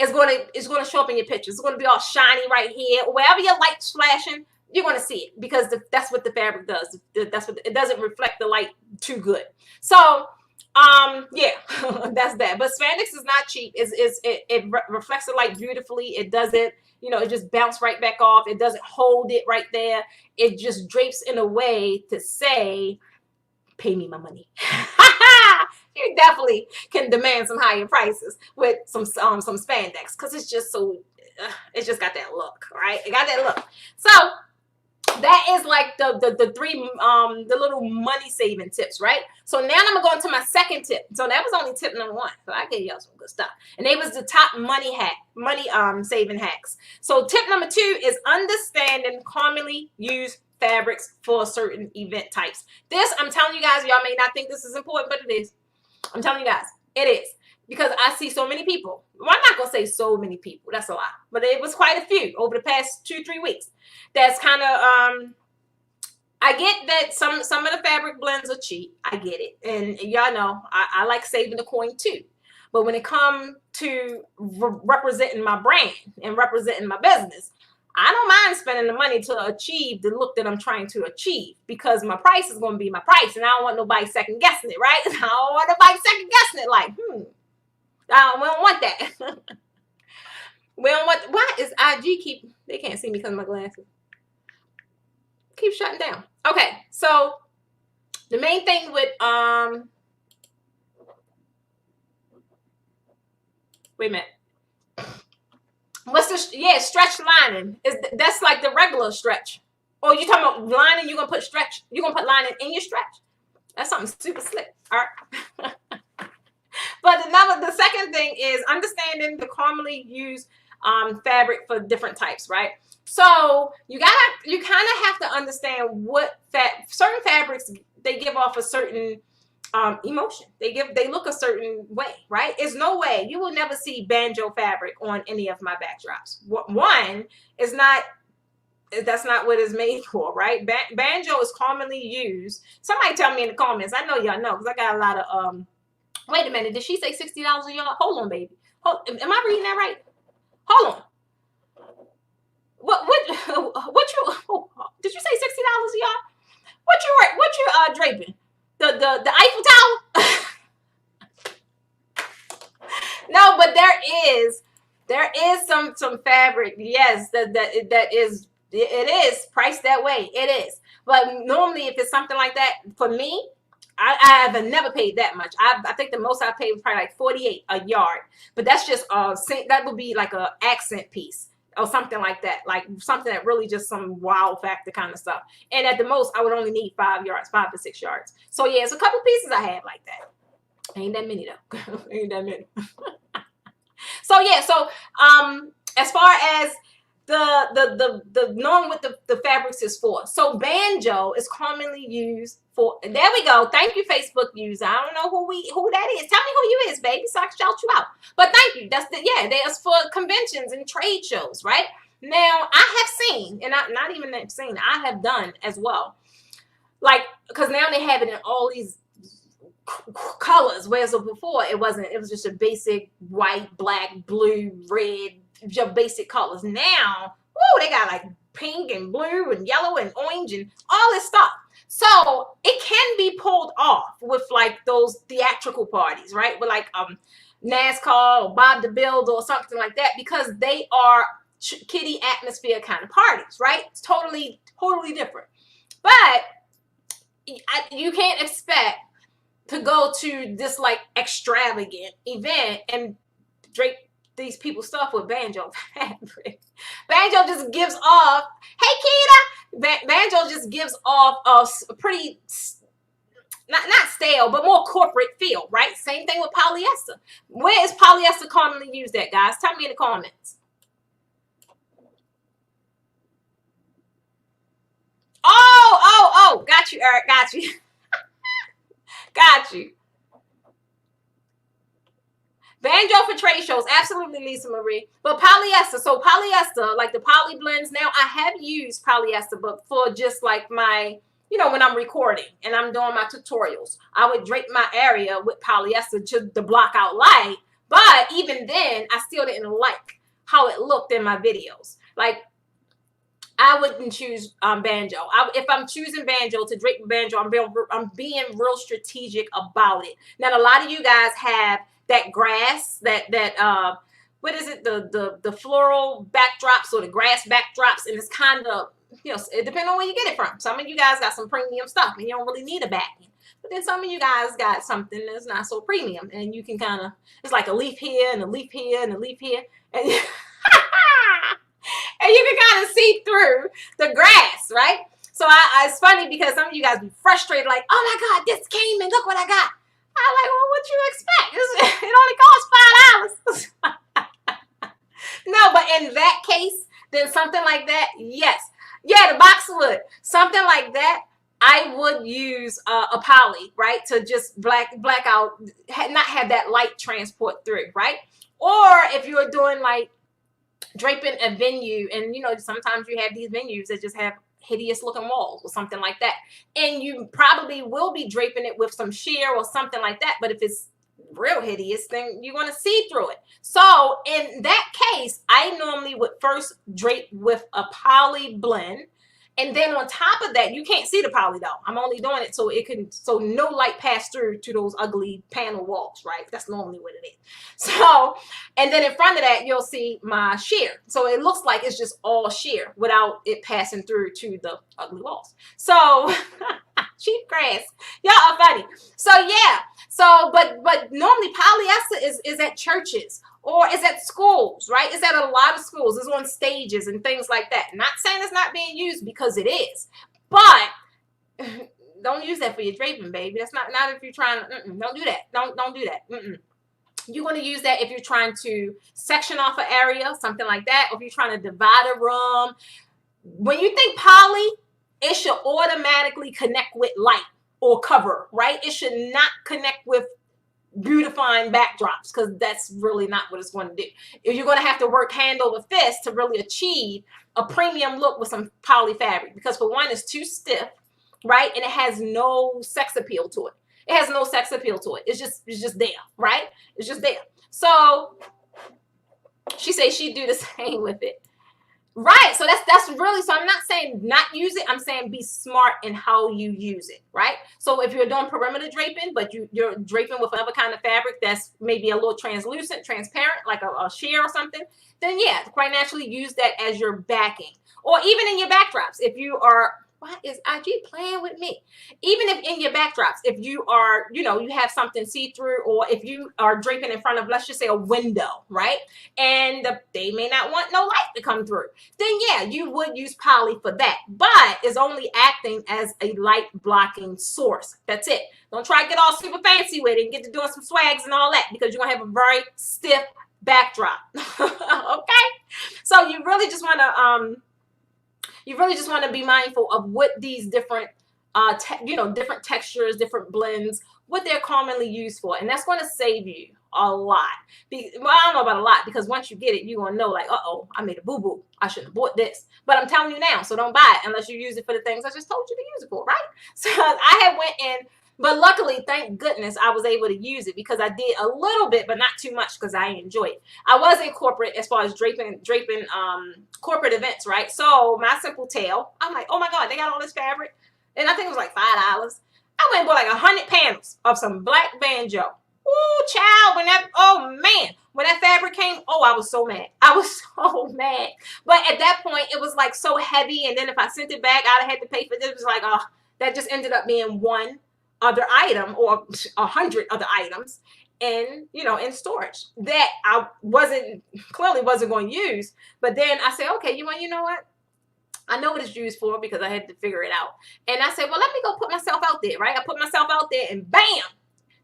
it's gonna show up in your pictures. It's gonna be all shiny right here. Wherever your light's flashing, you're gonna see it because that's what the fabric does. That's what it doesn't reflect the light too good. So yeah, that's that. But spandex is not cheap. It reflects the light beautifully. It doesn't, you know, it just bounce right back off. It doesn't hold it right there. It just drapes in a way to say, pay me my money. You definitely can demand some higher prices with some spandex because it's just so it's just got that look, right? It got that look. So that is like the 3 the little money saving tips, right? So now I'm gonna go into my second tip. So that was only tip number 1. So I gave y'all some good stuff, and it was the top money saving hacks. So tip number 2 is understanding commonly used fabrics for certain event types. This, I'm telling you guys, y'all may not think this is important, but it is. I'm telling you guys, it is. Because I see so many people. Well, I'm not going to say so many people. That's a lot. But it was quite a few over the past 2-3 weeks. That's kind of, I get that some of the fabric blends are cheap. I get it. And y'all know, I like saving the coin too. But when it comes to representing my brand and representing my business, I don't mind spending the money to achieve the look that I'm trying to achieve because my price is going to be my price. And I don't want nobody second guessing it, right? I don't want nobody second guessing it like, we don't want that. We don't want, why is IG they can't see me because of my glasses. Keep shutting down. Okay, so the main thing with, wait a minute. What's this? Yeah, stretch lining. That's like the regular stretch. Or you talking about lining, you're going to put stretch. You're going to put lining in your stretch. That's something super slick. All right. But the second thing is understanding the commonly used fabric for different types, right? So you kind of have to understand what certain fabrics, they give off a certain emotion. They look a certain way, right? There's no way you will never see banjo fabric on any of my backdrops. One is not. That's not what it's made for, right? Banjo is commonly used. Somebody tell me in the comments. I know y'all know because I got a lot of Wait a minute. Did she say $60 a yard? Hold on, baby. Am I reading that right? Hold on. What you? Oh, did you say $60 a yard? What you draping? The Eiffel Tower? No, but there is some fabric. Yes, that is. It is priced that way. It is. But normally, if it's something like that, for me, I have never paid that much. I think the most I paid was probably like $48 a yard. But that's just that would be like a accent piece or something like that, like something that really just some wow factor kind of stuff. And at the most, I would only need 5 to 6 yards. So yeah, it's a couple pieces I have like that. Ain't that many though. Ain't that many. So yeah, so as far as the knowing what the fabrics is for. So banjo is commonly used for, there we go. Thank you, Facebook user. I don't know who that is. Tell me who you is, baby, so I can shout you out. But thank you. That's for conventions and trade shows, right? Now I have seen, and not even that seen, I have done as well. Like, because now they have it in all these colors, whereas before it wasn't. It was just a basic white, black, blue, red, your basic colors. Now, woo, they got like pink and blue and yellow and orange and all this stuff. So it can be pulled off with like those theatrical parties, right? With like NASCAR or Bob the Builder or something like that, because they are kiddie atmosphere kind of parties, right? It's totally different. But you can't expect to go to this like extravagant event and drape these people's stuff with banjo fabric. Banjo just gives off, hey Keita, banjo just gives off a pretty, not stale, but more corporate feel, right? Same thing with polyester. Where is polyester commonly used at, guys? Tell me in the comments. Oh, got you, Eric, got you. Got you. Banjo for trade shows, absolutely, Lisa Marie. But polyester, so polyester, like the poly blends, now I have used polyester, but for just like my, when I'm recording and I'm doing my tutorials, I would drape my area with polyester to block out light. But even then, I still didn't like how it looked in my videos. Like, I wouldn't choose banjo. If I'm choosing banjo to drape banjo, I'm being real strategic about it. Now, a lot of you guys have that grass, that what is it, the floral backdrops or the grass backdrops, and it's kind of, it depends on where you get it from. Some of you guys got some premium stuff and you don't really need a backing. But then some of you guys got something that's not so premium, and you can kind of, it's like a leaf here and a leaf here and a leaf here, and and you can kind of see through the grass, right? So it's funny because some of you guys be frustrated, like, oh my God, this came and look what I got. I'm like, well, what you expect? It only costs $5. No, but in that case, then something like that, yes. Yeah, the boxwood, something like that, I would use a poly, right? To just black out, not have that light transport through, right? Or if you're doing like draping a venue, and sometimes you have these venues that just have hideous looking walls or something like that, and you probably will be draping it with some shear or something like that. But if it's real hideous, then you're going to see through it. So in that case, I normally would first drape with a poly blend, and then on top of that, you can't see the poly though. I'm only doing it so no light pass through to those ugly panel walls, right? That's normally what it is. So, and then in front of that, you'll see my shear. So it looks like it's just all shear without it passing through to the ugly walls. So cheap grass, y'all are funny. So yeah, so but normally polyester is at churches, or it's at schools, right? It's at a lot of schools. It's on stages and things like that. Not saying it's not being used, because it is. But don't use that for your draping, baby. That's not if you're trying to, don't do that. Don't do that. You're going to use that if you're trying to section off an area, something like that, or if you're trying to divide a room. When you think poly, it should automatically connect with light or cover, right? It should not connect with beautifying backdrops, because that's really not what it's going to do. If you're going to have to work hand over fist to really achieve a premium look with some poly fabric, because for one, it's too stiff, right? And it has no sex appeal to it. It has no sex appeal to it. It's just there, right? It's just there. So she says she'd do the same with it. Right, so that's really, so I'm not saying not use it, I'm saying be smart in how you use it, right? So if you're doing perimeter draping, but you're draping with another kind of fabric that's maybe a little translucent, transparent, like a shear or something, then yeah, quite naturally use that as your backing. Or even in your backdrops, if you are, why is IG playing with me? Even if in your backdrops, if you are, you know, you have something see-through, or if you are draping in front of, let's just say, a window, right? And they may not want no light to come through. Then yeah, you would use poly for that. But it's only acting as a light blocking source. That's it. Don't try to get all super fancy with it and get to doing some swags and all that, because you're going to have a very stiff backdrop. Okay? So you really just want to be mindful of what these different, different textures, different blends, what they're commonly used for. And that's going to save you a lot. Well, I don't know about a lot, because once you get it, you're going to know, like, uh-oh, I made a boo-boo. I shouldn't have bought this. But I'm telling you now, so don't buy it unless you use it for the things I just told you to use it for, right? So I had went in, but luckily, thank goodness, I was able to use it, because I did a little bit, but not too much, because I enjoy it. I was in corporate as far as draping corporate events, right? So my simple tale, I'm like, oh my God, they got all this fabric. And I think it was like $5. I went and bought like 100 panels of some black banjo. Ooh, child, when that fabric came, oh, I was so mad. I was so mad. But at that point, it was like so heavy. And then if I sent it back, I'd have had to pay for this. It was like, oh, that just ended up being one other item or 100 other items in storage that I clearly wasn't going to use. But then I said, okay, you know what? I know what it's used for, because I had to figure it out. And I said, well, let me go put myself out there, right? I put myself out there, and bam,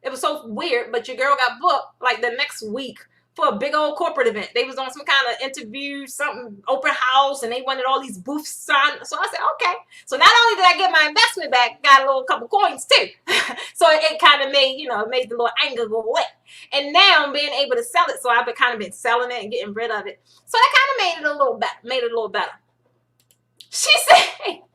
it was so weird, but your girl got booked like the next week for a big old corporate event. They was on some kind of interview, something open house, and they wanted all these booths signed. So I said, okay. So not only did I get my investment back, got a couple coins too. So it kind of made, made the little anger go away. And now I'm being able to sell it. So I've kind of been selling it and getting rid of it. So that kind of made it a little better. She said,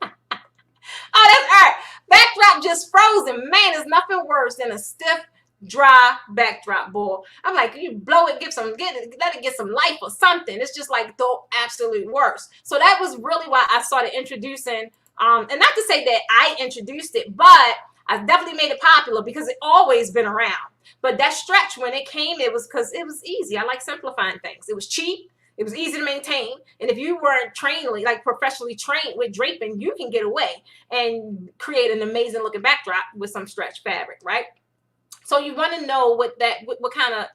oh, that's all right. Backdrop just frozen. Man, there's nothing worse than a stiff, dry backdrop, boy. I'm like, you blow it, let it get some life or something. It's just like the absolute worst. So that was really why I started introducing, and not to say that I introduced it, but I definitely made it popular, because it always been around. But that stretch, when it came, it was because it was easy. I like simplifying things. It was cheap. It was easy to maintain. And if you weren't professionally trained with draping, you can get away and create an amazing looking backdrop with some stretch fabric, right? So you want to know what kind of,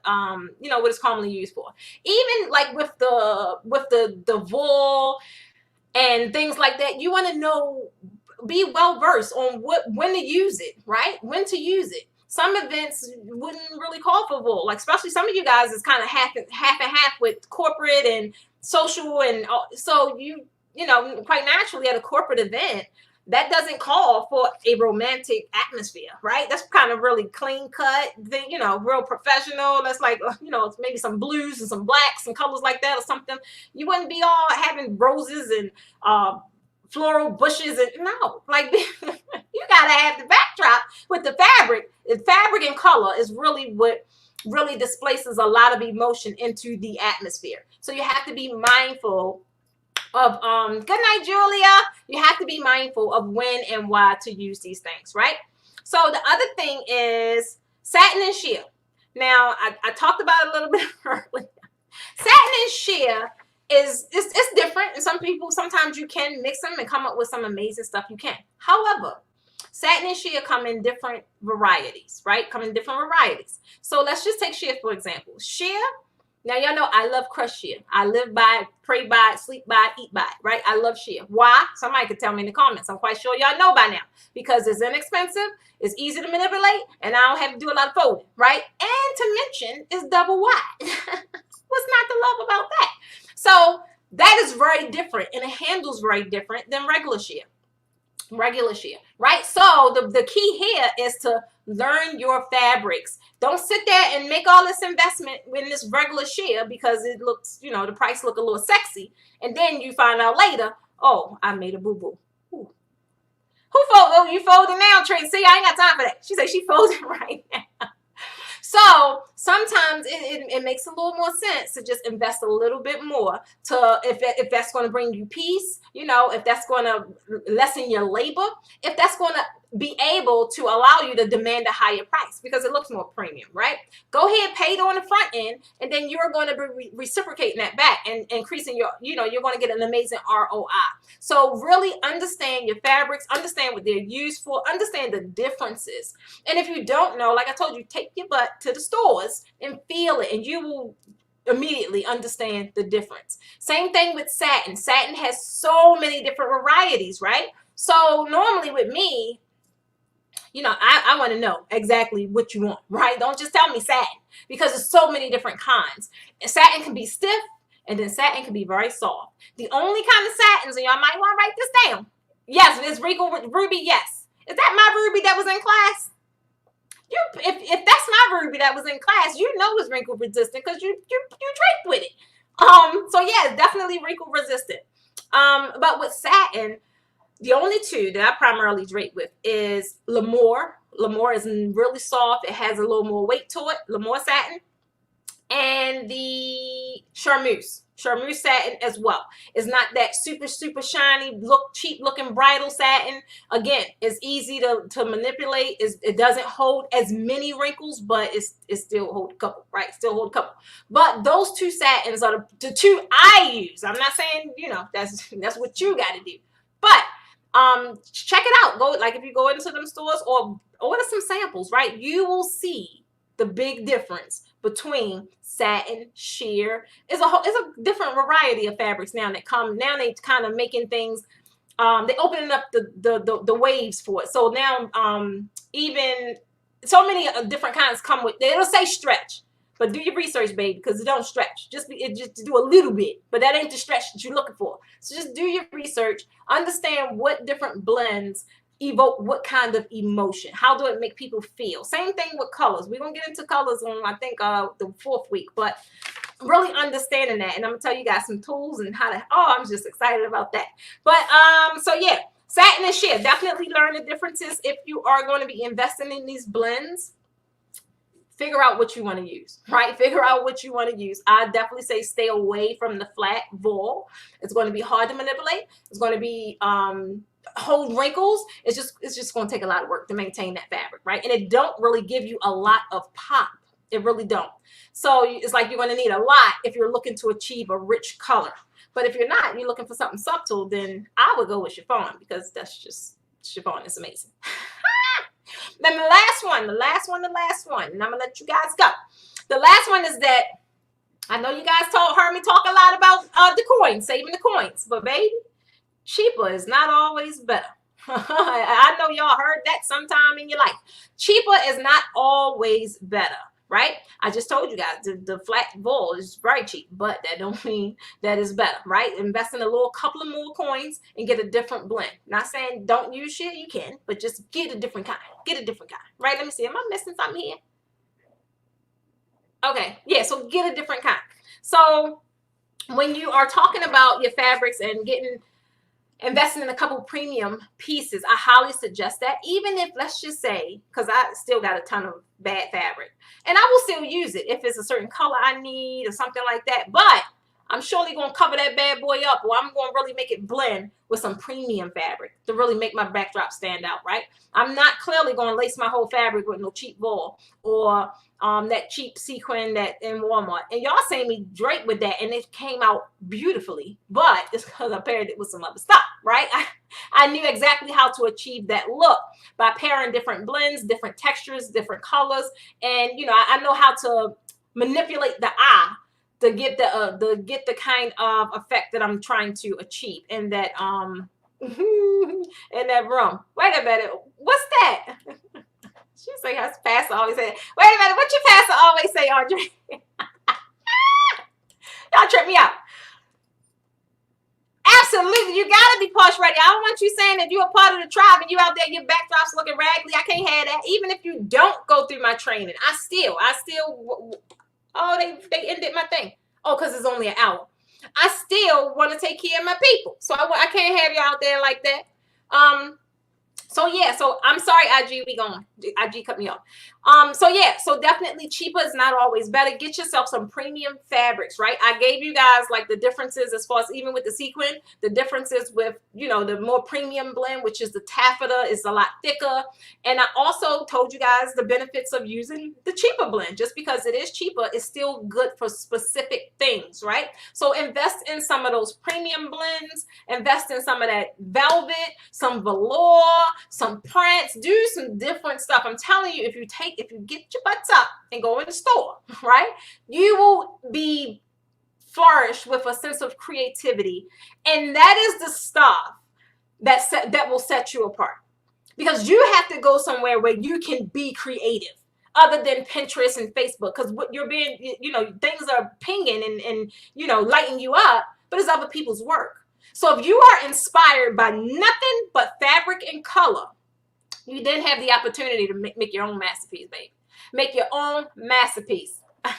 what it's commonly used for. Even like with the wool and things like that, you want to know, be well versed on when to use it, right? When to use it. Some events wouldn't really call for wool, like especially some of you guys is kind of half and half with corporate and social, and so quite naturally at a corporate event that doesn't call for a romantic atmosphere, right? That's kind of really clean cut, real professional. That's like maybe some blues and some blacks and colors like that or something. You wouldn't be all having roses and floral bushes and no, like you gotta have the backdrop with the fabric. The fabric and color is really what really displaces a lot of emotion into the atmosphere. So you have to be mindful of good night, Julia. You have to be mindful of when and why to use these things, right? So the other thing is satin and shear. Now I talked about it a little bit earlier. Satin and shear it's different, and sometimes you can mix them and come up with some amazing stuff. You can. However, satin and shear come in different varieties, right? So let's just take shear for example. Shear Now, y'all know I love crush shear. I live by it, pray by it, sleep by it, eat by it, right? I love shear. Why? Somebody could tell me in the comments. I'm quite sure y'all know by now. Because it's inexpensive, it's easy to manipulate, and I don't have to do a lot of folding, right? And to mention, it's double wide. What's not to love about that? So that is very different, and it handles very different than regular shear. Right? So the key here is to learn your fabrics. Don't sit there and make all this investment in this regular shear because it looks, you know, the price look a little sexy, and then you find out later, oh, I made a boo-boo. Who folded? Oh, you folding now, Trina? See, I ain't got time for that. She said she folded right now. So sometimes it makes a little more sense to just invest a little bit more to if that's going to bring you peace, you know, if that's going to lessen your labor, if that's going to be able to allow you to demand a higher price because it looks more premium, right? Go ahead, pay it on the front end, and then you're going to be reciprocating that back and increasing your, you know, you're going to get an amazing ROI. So really understand your fabrics, understand what they're used for, understand the differences. And if you don't know, like I told you, take your butt to the stores and feel it, and you will immediately understand the difference. Same thing with satin. Satin has so many different varieties, right? So normally with me, you know, I want to know exactly what you want, right? Don't just tell me satin because there's so many different kinds. And satin can be stiff, and then satin can be very soft. The only kind of satins, and y'all might want to write this down. Yes, Miss Wrinkle Ruby, yes. Is that my Ruby that was in class? If that's my Ruby that was in class, you know it's wrinkle resistant because you drape with it. So yeah, it's definitely wrinkle resistant. But with satin, the only two that I primarily drape with is Lemoire. Lemoire is really soft. It has a little more weight to it. Lemoire satin. And the Charmeuse satin as well. It's not that super shiny, cheap looking bridal satin. Again, it's easy to manipulate. It doesn't hold as many wrinkles, but it still hold a couple, right? Still hold a couple. But those two satins are the two I use. I'm not saying, you know, that's what you got to do. But check it out. Go, like, if you go into them stores or order some samples, right? You will see the big difference between satin, sheer. It's a different variety of fabrics now that come. Now they kind of making things. They opening up the waves for it. So now even so many different kinds come with. It'll say stretch, but do your research, baby, because it don't stretch. Just do a little bit, but that ain't the stretch that you're looking for. So just do your research. Understand what different blends evoke what kind of emotion. How do it make people feel? Same thing with colors. We're gonna get into colors on, I think, the 4th week, but really understanding that, and I'm gonna tell you guys some tools and how to. Oh, I'm just excited about that. But so yeah, satin and sheer, definitely learn the differences if you are going to be investing in these blends. Figure out what you want to use, right? Figure out what you want to use. I definitely say stay away from the flat voile. It's going to be hard to manipulate. It's going to be hold wrinkles. It's just going to take a lot of work to maintain that fabric, right? And it don't really give you a lot of pop. It really don't. So it's like you're going to need a lot if you're looking to achieve a rich color. But if you're not, you're looking for something subtle, then I would go with chiffon because that's just, chiffon is amazing. Then the last one, and I'm gonna let you guys go. The last one is that I know you guys heard me talk a lot about the coins, saving the coins, but baby, cheaper is not always better. I know y'all heard that sometime in your life. Cheaper is not always better, right? I just told you guys the flat voile is very cheap, but that don't mean that is better, right? Invest in a couple of more coins and get a different blend. Not saying don't use shit, you can, but just get a different kind. Get a different kind, right? Let me see. Am I missing something here? Okay, yeah, so get a different kind. So when you are talking about your fabrics and investing in a couple premium pieces, I highly suggest that. Even if, let's just say, because I still got a ton of bad fabric, and I will still use it if it's a certain color I need or something like that, but I'm surely going to cover that bad boy up, or I'm going to really make it blend with some premium fabric to really make my backdrop stand out, right? I'm not clearly going to lace my whole fabric with no cheap voile or that cheap sequin that in Walmart. And y'all seen me drape with that, and it came out beautifully, but it's because I paired it with some other stuff, right? I knew exactly how to achieve that look by pairing different blends, different textures, different colors, and you know, I know how to manipulate the eye to get the kind of effect that I'm trying to achieve in that in that room. Wait a minute, what's that? She's like, her pastor always say, wait a minute, what your pastor always say, Andre? Y'all trip me out. Absolutely, you gotta be posh ready. I don't want you saying that you're a part of the tribe and you out there, your backdrops looking raggedy. I can't have that. Even if you don't go through my training, I still. Oh, they ended my thing. Oh, because it's only an hour. I still want to take care of my people, so I can't have you out there like that. So yeah, so I'm sorry, IG, we gone. IG cut me off. So yeah, so definitely cheaper is not always better. Get yourself some premium fabrics, right? I gave you guys like the differences as far as even with the sequin, the differences with, you know, the more premium blend, which is the taffeta, is a lot thicker. And I also told you guys the benefits of using the cheaper blend. Just because it is cheaper, it's still good for specific things, right? So invest in some of those premium blends, invest in some of that velvet, some velour, some prints, do some different stuff. I'm telling you, if you get your butts up and go in the store, right, you will be flourished with a sense of creativity. And that is the stuff that will set you apart, because you have to go somewhere where you can be creative other than Pinterest and Facebook, because what you're being, you know, things are pinging and you know, lighting you up, but it's other people's work. So if you are inspired by nothing but fabric and color, you then have the opportunity to make your own masterpiece, baby. Make your own masterpiece. Thank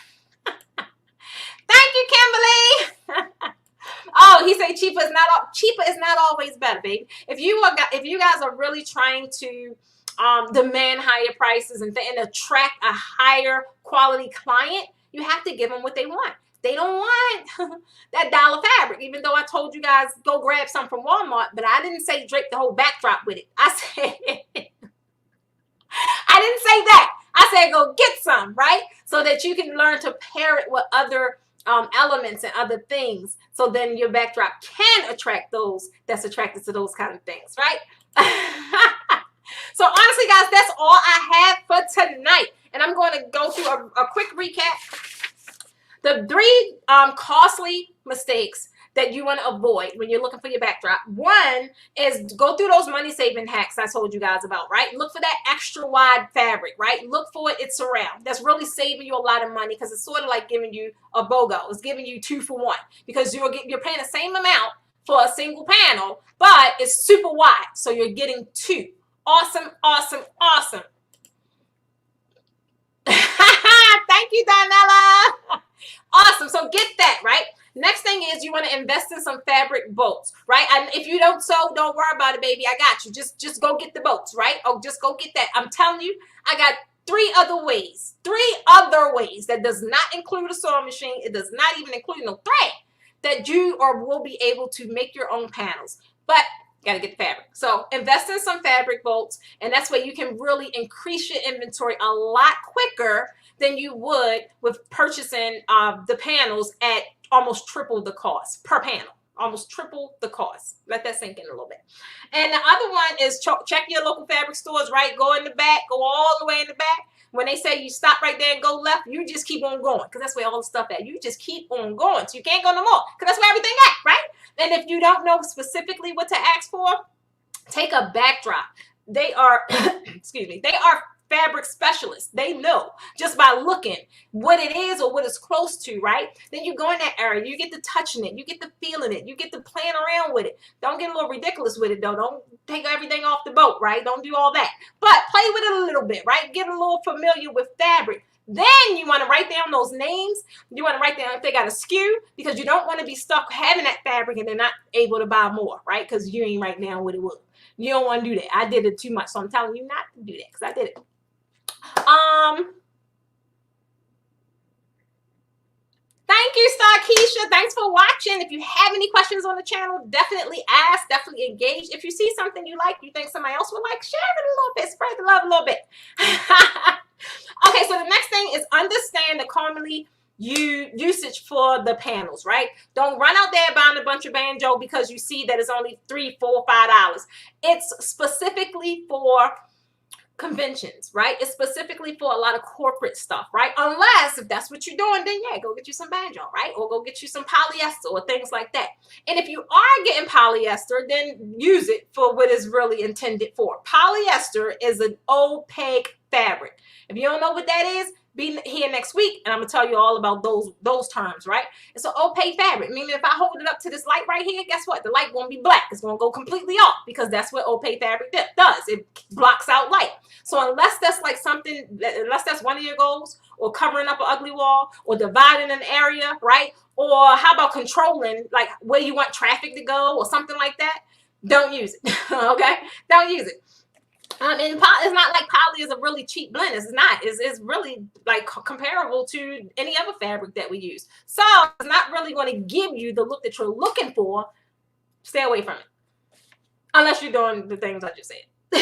you, Kimberly. Oh, he said cheaper is not always better, baby. If you guys are really trying to demand higher prices and attract a higher quality client, you have to give them what they want. They don't want that dollar fabric, even though I told you guys go grab some from Walmart, but I didn't say drape the whole backdrop with it. I said, I didn't say that. I said go get some, right? So that you can learn to pair it with other elements and other things. So then your backdrop can attract those that's attracted to those kind of things, right? So honestly, guys, that's all I have for tonight. And I'm going to go through a quick recap. The 3 costly mistakes that you want to avoid when you're looking for your backdrop. One is go through those money saving hacks I told you guys about, right? Look for that extra wide fabric, right? Look for it, it's around. That's really saving you a lot of money, because it's sort of like giving you a BOGO. It's giving you 2 for 1, because you're paying the same amount for a single panel, but it's super wide. So you're getting 2. Awesome, awesome, awesome. Thank you, Donella. Awesome. So get that, right? Next thing is you want to invest in some fabric bolts, right? And if you don't sew, don't worry about it, baby. I got you. Just go get the bolts, right? Oh, just go get that. I'm telling you, I got 3 other ways. 3 other ways that does not include a sewing machine. It does not even include no thread, that you will be able to make your own panels. But got to get the fabric. So invest in some fabric bolts, and that's where you can really increase your inventory a lot quicker than you would with purchasing the panels at almost triple the cost per panel. Almost triple the cost. Let that sink in a little bit. And the other one is check your local fabric stores, right? Go in the back, go all the way in the back. When they say you stop right there and go left, you just keep on going, because that's where all the stuff at. You just keep on going. So you can't go no more, because that's where everything at, right? And if you don't know specifically what to ask for, take a backdrop. They are, excuse me, they are fabric specialists. They know just by looking what it is or what it's close to, right? Then you go in that area, you get to touching it, you get to feeling it, you get to playing around with it. Don't get a little ridiculous with it though. Don't take everything off the boat, right? Don't do all that. But play with it a little bit, right? Get a little familiar with fabric. Then you want to write down those names. You want to write down if they got a SKU, because you don't want to be stuck having that fabric and they're not able to buy more, right? Because you ain't write down what it was. You don't want to do that. I did it too much, so I'm telling you not to do that, because I did it. Thank you, Star Keisha. Thanks for watching. If you have any questions on the channel, definitely ask, definitely engage. If you see something you like, you think somebody else would like, share it a little bit, spread the love a little bit. Okay, so the next thing is understand the commonly usage for the panels, right? Don't run out there buying a bunch of banjo because you see that it's only $3, $4, $5. It's specifically for conventions, right? It's specifically for a lot of corporate stuff, right? Unless if that's what you're doing, then yeah, go get you some banjo, right? Or go get you some polyester or things like that. And if you are getting polyester, then use it for what it's really intended for. Polyester is an opaque fabric. If you don't know what that is, be here next week and I'm gonna tell you all about those terms, right? It's an opaque fabric, meaning if I hold it up to this light right here, guess what? The light won't be black. It's gonna go completely off because that's what opaque fabric does. It blocks out light. So unless that's like something, unless that's one of your goals, or covering up an ugly wall, or dividing an area, right? Or how about controlling like where you want traffic to go or something like that, don't use it. Okay, don't use it. And it's not like poly is a really cheap blend. It's not. It's really like comparable to any other fabric that we use. So it's not really going to give you the look that you're looking for. Stay away from it. Unless you're doing the things I just said.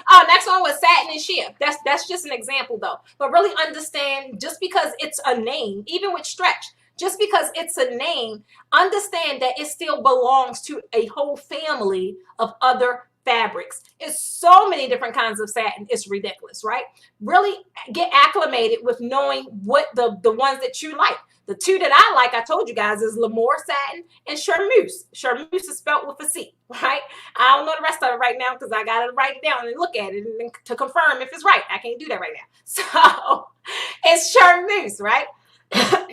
Oh, next one was satin and shear. That's just an example though. But really understand, just because it's a name, even with stretch, just because it's a name, understand that it still belongs to a whole family of other fabrics. It's so many different kinds of satin. It's ridiculous, right? Really get acclimated with knowing what the ones that you like. The two that I like, I told you guys, is Lemoore satin and charmeuse. Charmeuse is spelled with a C, right? I don't know the rest of it right now because I got to write it down and look at it and to confirm if it's right. I can't do that right now. So it's charmeuse, right?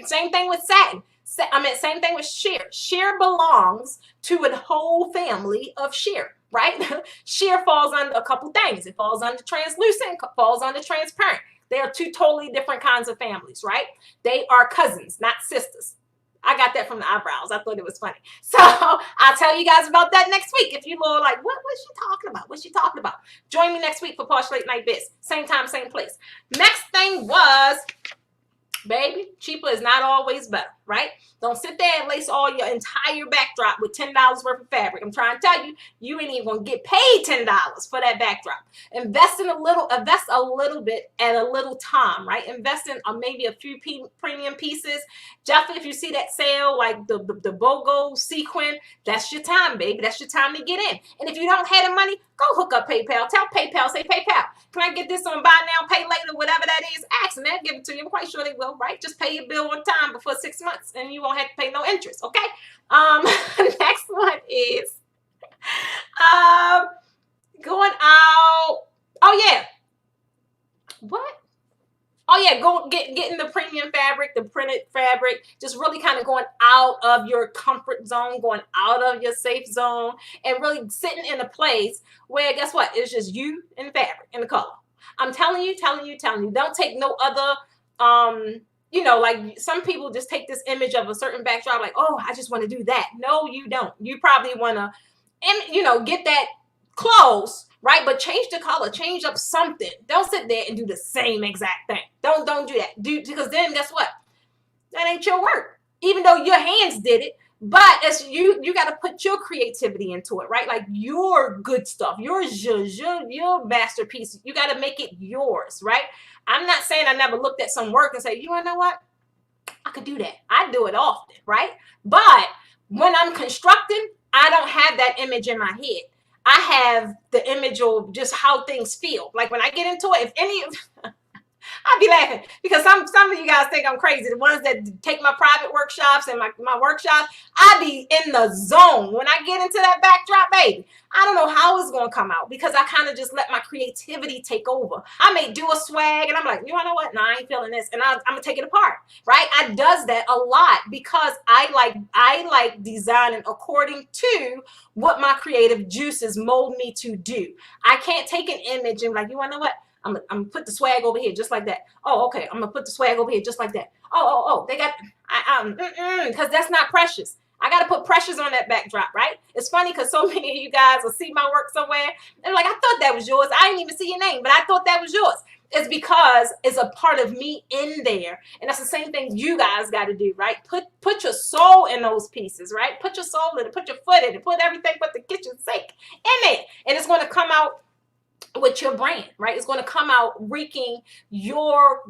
Same thing with satin. Same thing with shear. Shear belongs to a whole family of shear, right? Shear falls under a couple things. It falls under translucent, falls under transparent. They are two totally different kinds of families, right? They are cousins, not sisters. I got that from the eyebrows. I thought it was funny. So I'll tell you guys about that next week. If you little like, what's she talking about? What's she talking about? Join me next week for Posh Late Night Biz. Same time, same place. Next thing was, baby, cheaper is not always better, right? Don't sit there and lace all your entire backdrop with $10 worth of fabric. I'm trying to tell you, you ain't even gonna get paid $10 for that backdrop. Invest a little bit at a little time, right? Invest in maybe a few premium pieces. Definitely if you see that sale, like the BOGO sequin, that's your time, baby. That's your time to get in. And if you don't have the money, go hook up PayPal. Tell PayPal, say, PayPal, can I get this on buy now, pay later, whatever that is? Ask them, they'll give it to you. I'm quite sure they will, right? Just pay your bill on time before 6 months and you won't have to pay no interest, okay? Next one is going out. Oh, yeah. What? Oh, yeah, getting the premium fabric, the printed fabric, just really kind of going out of your comfort zone, going out of your safe zone, and really sitting in a place where, guess what? It's just you and the fabric and the color. I'm telling you, don't take no other, you know, like some people just take this image of a certain backdrop, like, oh, I just want to do that. No, you don't. You probably want to, you know, get that close, right? But change the color, change up something. Don't sit there and do the same exact thing. Don't do that. Because then guess what? That ain't your work. Even though your hands did it, but it's you got to put your creativity into it, right? Like your good stuff, your masterpiece. You got to make it yours, right? I'm not saying I never looked at some work and say, you know what? I could do that. I do it often, right? But when I'm constructing, I don't have that image in my head. I have the image of just how things feel. Like when I get into it, if any of I'd be laughing because some of you guys think I'm crazy. The ones that take my private workshops and my workshops, I be in the zone. When I get into that backdrop, baby, I don't know how it's going to come out because I kind of just let my creativity take over. I may do a swag and I'm like, you know what? No, I ain't feeling this. And I'm going to take it apart, right? I does that a lot because I like designing according to what my creative juices mold me to do. I can't take an image and like, you want to know what? I'm gonna put the swag over here just like that. Oh, okay. I'm gonna put the swag over here just like that. Oh, they got because that's not precious. I gotta put pressures on that backdrop, right? It's funny because so many of you guys will see my work somewhere and like, I thought that was yours. I didn't even see your name, but I thought that was yours. It's because it's a part of me in there. And that's the same thing you guys got to do, right? Put your soul in those pieces, right? Put your soul in it, put your foot in it, put everything but the kitchen sink in it. And it's going to come out with your brand, right? It's going to come out reeking your,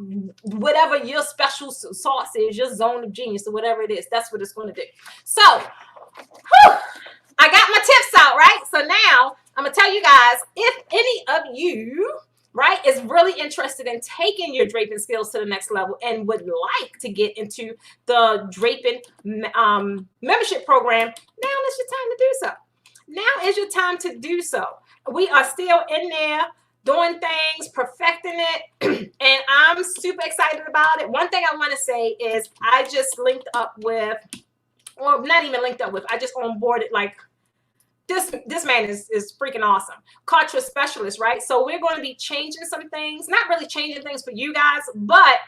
whatever your special sauce is, your zone of genius or whatever it is. That's what it's going to do. So, I got my tips out, right? So now I'm gonna tell you guys, if any of you, right, is really interested in taking your draping skills to the next level and would like to get into the draping membership program, now is your time to do so. Now is your time to do so. We are still in there doing things, perfecting it, and I'm super excited about it. One thing I want to say is I just linked up with, or not even linked up with, I just onboarded, like, this man is freaking awesome. Culture specialist, right? So we're going to be changing some things, not really changing things for you guys, but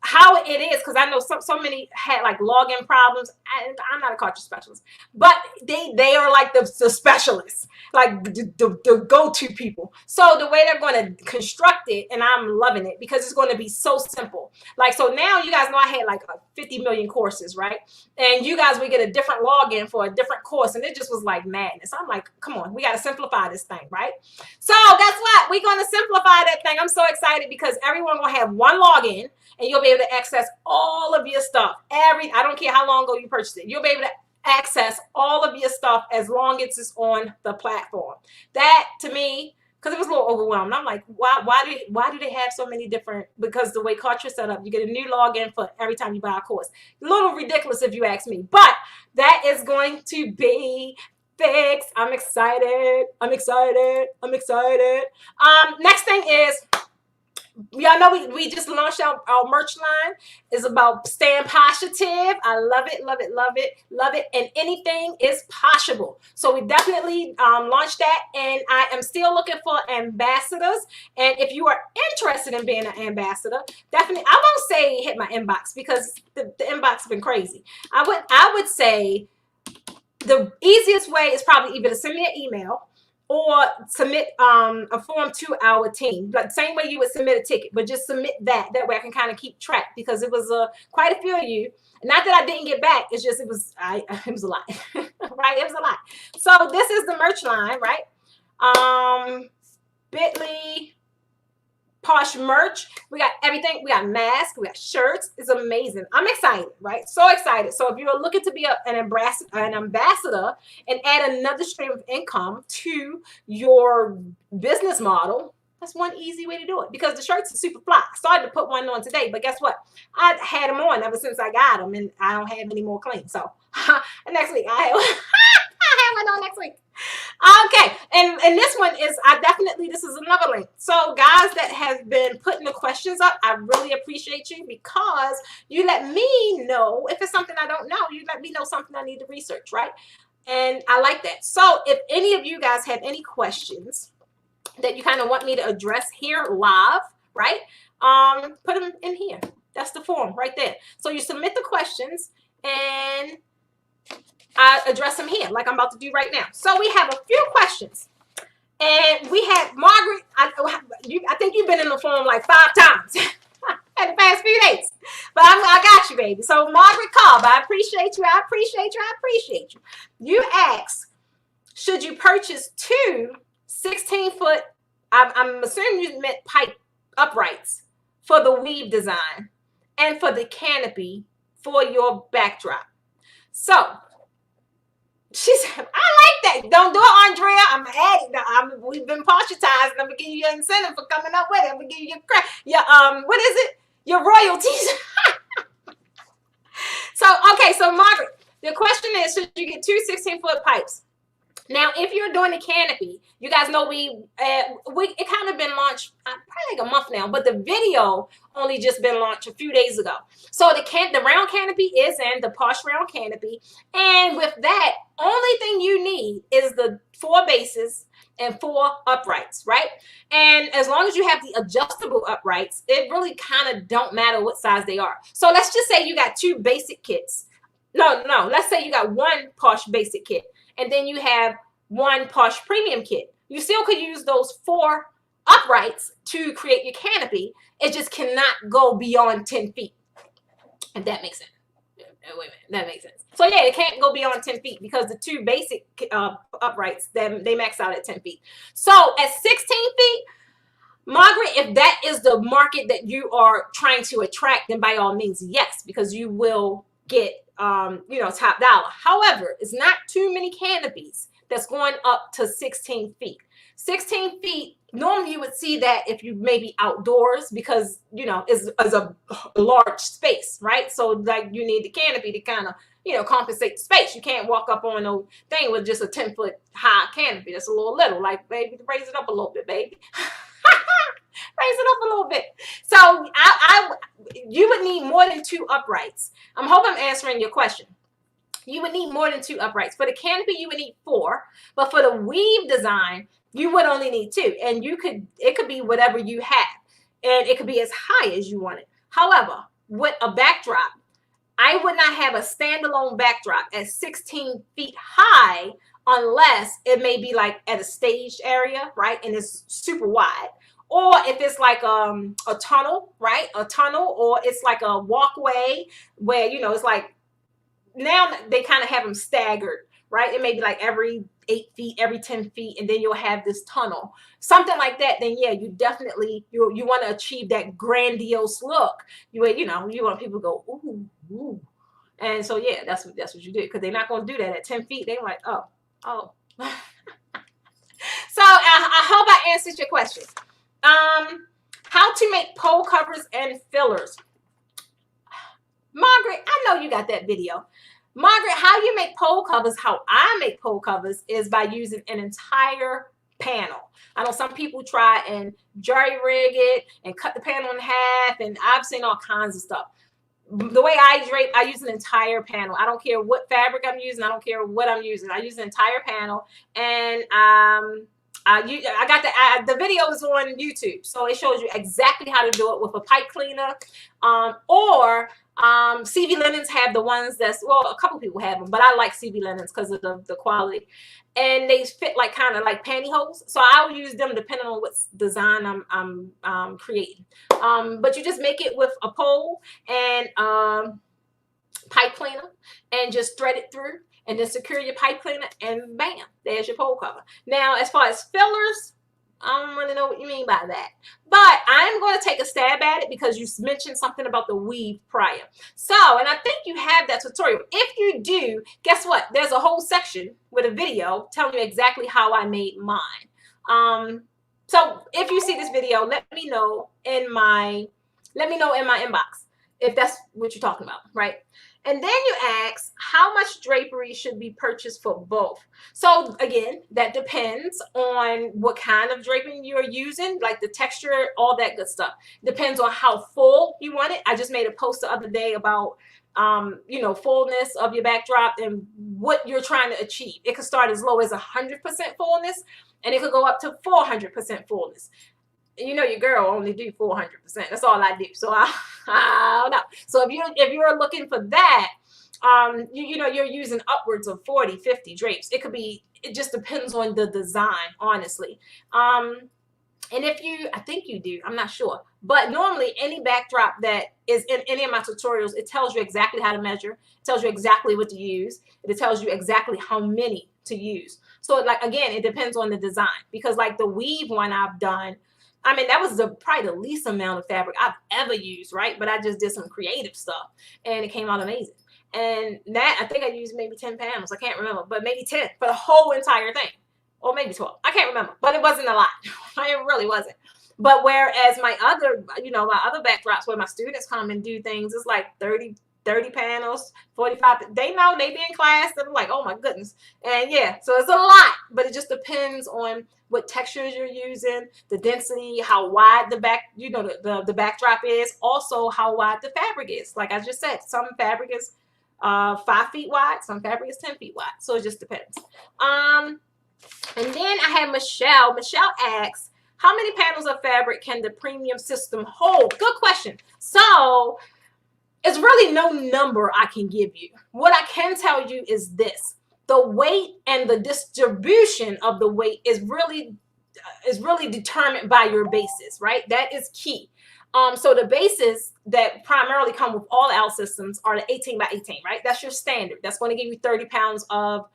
how it is, because I know so many had like login problems. And I'm not a culture specialist, but they are like the specialists, like the go-to people. So the way they're going to construct it, and I'm loving it because it's going to be so simple. Like, so now you guys know I had like 50 million courses, right? And you guys would get a different login for a different course, and it just was like madness. I'm like, come on, we got to simplify this thing, right? So guess what? We're going to simplify that thing. I'm so excited because everyone will have one login, and you'll be able to access all of your stuff. I don't care how long ago you purchased it. You'll be able to access all of your stuff as long as it's on the platform. That, to me, because it was a little overwhelmed. I'm like, why do they have so many different? Because the way Culture set up, you get a new login for every time you buy a course. A little ridiculous if you ask me, but that is going to be fixed. I'm excited. I'm excited. I'm excited. Next thing is, y'all know we just launched our merch line. It's about staying positive. I love it, love it, love it, love it. And anything is possible. So we definitely launched that. And I am still looking for ambassadors. And if you are interested in being an ambassador, definitely, I won't say hit my inbox because the inbox has been crazy. I would say the easiest way is probably either to send me an email or submit a form to our team, like same way you would submit a ticket, but just submit that. That way I can kind of keep track, because it was quite a few of you. Not that I didn't get back, it's just it was a lot, right? It was a lot. So this is the merch line, right? Bit.ly Posh merch. We got everything. We got masks. We got shirts. It's amazing. I'm excited, right? So excited. So if you're looking to be an ambassador and add another stream of income to your business model, that's one easy way to do it, because the shirts are super fly. I started to put one on today, but guess what? I had them on ever since I got them, and I don't have any more clean. So next week I have one on next week. Okay, and this one is, this is another link. So guys that have been putting the questions up, I really appreciate you, because you let me know if it's something I don't know. You let me know something I need to research, right? And I like that. So if any of you guys have any questions that you kind of want me to address here live, right? Put them in here. That's the form right there. So you submit the questions and I address them here, like I'm about to do right now. So we have a few questions, and we had Margaret. I think you've been in the forum like 5 times in the past few days, but I got you, baby. So Margaret Cobb, I appreciate you. I appreciate you. I appreciate you. You asked, should you purchase 2 16-foot? I'm assuming you meant pipe uprights for the weave design and for the canopy for your backdrop. So she said, I like that. Don't do it, Andrea. I'm adding. We've been partialized. I'm gonna give you an incentive for coming up with it. I'm gonna give you what is it? Your royalties. So okay, so Margaret, the question is, should you get 2 16-foot pipes? Now, if you're doing a canopy, you guys know it kind of been launched probably like a month now, but the video only just been launched a few days ago. So the round canopy is in the Posh round canopy, and with that, only thing you need is the 4 bases and 4 uprights, right? And as long as you have the adjustable uprights, it really kind of don't matter what size they are. So let's just say you got 2 basic kits. No, let's say you got 1 Posh basic kit, and then you have 1 Posh premium kit. You still could use those 4 uprights to create your canopy. It just cannot go beyond 10 feet. If that makes sense. Wait a minute, that makes sense. So yeah, it can't go beyond 10 feet because the 2 basic uprights, they max out at 10 feet. So at 16 feet, Margaret, if that is the market that you are trying to attract, then by all means, yes, because you will get top dollar. However, it's not too many canopies that's going up to 16 feet. 16 feet, normally you would see that if you maybe outdoors, because, you know, is a large space, right? So like you need the canopy to kind of, you know, compensate the space. You can't walk up on no thing with just a 10-foot high canopy. That's a little. Like, baby, raise it up a little bit, baby. Raise it up a little bit. So you would need more than 2 uprights. I hope I'm answering your question. You would need more than 2 uprights. For the canopy, you would need 4, but for the weave design, you would only need 2. And it could be whatever you have, and it could be as high as you want it. However, with a backdrop, I would not have a standalone backdrop at 16 feet high unless it may be like at a staged area, right? And it's super wide. Or if it's like a tunnel, right? A tunnel, or it's like a walkway where, you know, it's like, now they kind of have them staggered, right? It may be like every 8 feet, every 10 feet, and then you'll have this tunnel, something like that. Then yeah, you definitely, you want to achieve that grandiose look. You want people to go, ooh, ooh. And so yeah, that's what you do, because they're not going to do that at 10 feet. They're like, oh. So I hope I answered your question. How to make pole covers and fillers. Margaret, I know you got that video. Margaret, how you make pole covers, how I make pole covers, is by using an entire panel. I know some people try and jerry rig it and cut the panel in half, and I've seen all kinds of stuff. The way I drape, I use an entire panel. I don't care what fabric I'm using. I don't care what I'm using. I use an entire panel, and I got the video is on YouTube, so it shows you exactly how to do it with a pipe cleaner, or CV linens have the ones that's, well, a couple people have them, but I like CV linens because of the quality, and they fit like kind of like pantyhose. So I'll use them depending on what design I'm creating. But you just make it with a pole and pipe cleaner, and just thread it through, and then secure your pipe cleaner, and bam, there's your pole cover. Now, as far as fillers, I don't really know what you mean by that, but I'm going to take a stab at it because you mentioned something about the weave prior. So, and I think you have that tutorial. If you do, guess what? There's a whole section with a video telling you exactly how I made mine. So if you see this video, let me know in my inbox if that's what you're talking about, right? And then you ask, how much drapery should be purchased for both? So again, that depends on what kind of draping you're using, like the texture, all that good stuff. Depends on how full you want it. I just made a post the other day about, you know, fullness of your backdrop and what you're trying to achieve. It could start as low as 100% fullness, and it could go up to 400% fullness. You know, your girl only do 400%. That's all I do. So I don't know. So if you're looking for that, you know, you're using upwards of 40, 50 drapes. It just depends on the design, honestly. And I think you do, I'm not sure. But normally any backdrop that is in any of my tutorials, it tells you exactly how to measure. It tells you exactly what to use. It tells you exactly how many to use. So like, again, it depends on the design, because like the weave one I've done, I mean, that was probably the least amount of fabric I've ever used, right? But I just did some creative stuff, and it came out amazing. And that, I think I used maybe 10 panels. I can't remember, but maybe 10 for the whole entire thing. Or maybe 12. I can't remember, but it wasn't a lot. It really wasn't. But whereas my other backdrops where my students come and do things, it's like 30 panels, 45. They know, they be in class. They're like, oh my goodness. And yeah, so it's a lot, but it just depends on what textures you're using, the density, how wide the backdrop is, also how wide the fabric is. Like I just said, some fabric is 5 feet wide, some fabric is 10 feet wide. So it just depends. And then I have Michelle. Michelle asks, how many panels of fabric can the premium system hold? Good question. So it's really no number I can give you. What I can tell you is this: the weight and the distribution of the weight is really determined by your bases, right? That is key. So the bases that primarily come with all our systems are the 18 by 18, right? That's your standard. That's going to give you 30 pounds of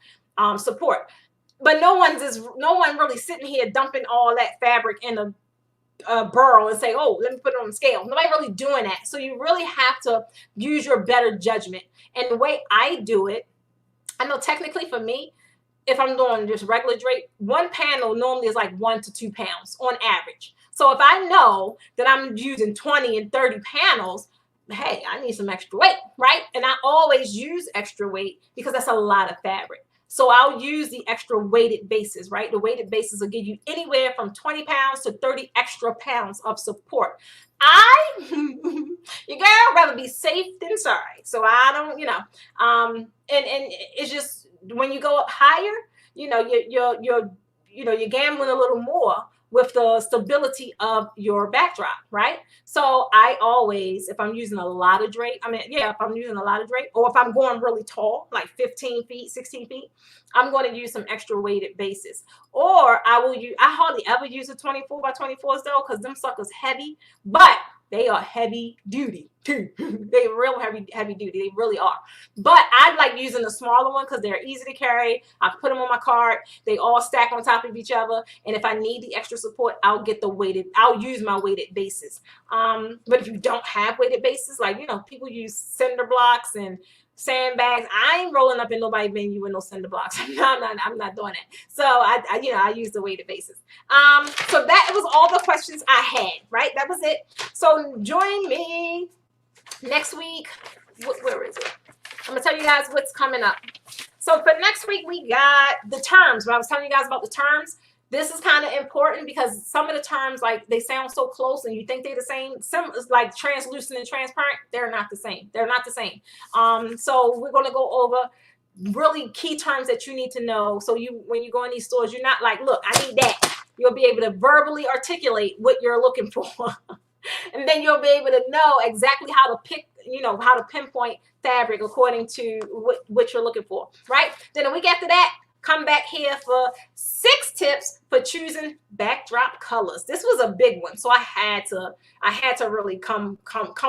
support. But no one really sitting here dumping all that fabric in a burrow and say, oh, let me put it on the scale. Nobody really doing that. So you really have to use your better judgment. And the way I do it, I know technically for me, if I'm doing just regular drape, one panel normally is like 1 to 2 pounds on average. So if I know that I'm using 20 and 30 panels, hey, I need some extra weight, right? And I always use extra weight because that's a lot of fabric. So I'll use the extra weighted bases, right? The weighted bases will give you anywhere from 20 pounds to 30 extra pounds of support. Your girl rather be safe than sorry. So I don't, and it's just when you go up higher, you're gambling a little more with the stability of your backdrop, right? So I always, if I'm using a lot of drape, if I'm using a lot of drape, or if I'm going really tall, like 15 feet, 16 feet, I'm going to use some extra weighted bases. Or I hardly ever use a 24 by 24s though, because them suckers heavy, but they are heavy duty too. They real heavy duty. They really are. But I like using the smaller one because they're easy to carry. I put them on my cart. They all stack on top of each other. And if I need the extra support, I'll use my weighted bases. But if you don't have weighted bases, like, people use cinder blocks and sandbags. I ain't rolling up in nobody's venue with no cinder blocks. I'm not doing it. So I use the weighted bases. So that was all the questions I had, right? That was it. So join me next week. Where is it? I'm gonna tell you guys what's coming up. So for next week, we got the terms. When I was telling you guys about the terms, this is kind of important because some of the terms, like, they sound so close and you think they're the same. Some is like translucent and transparent. They're not the same. They're not the same. So we're going to go over really key terms that you need to know. So when you go in these stores, you're not like, look, I need that. You'll be able to verbally articulate what you're looking for. And then you'll be able to know exactly how to pick, how to pinpoint fabric according to what you're looking for, right? Then a week after that, come back here for 6 tips for choosing backdrop colors. This was a big one, so I had to really come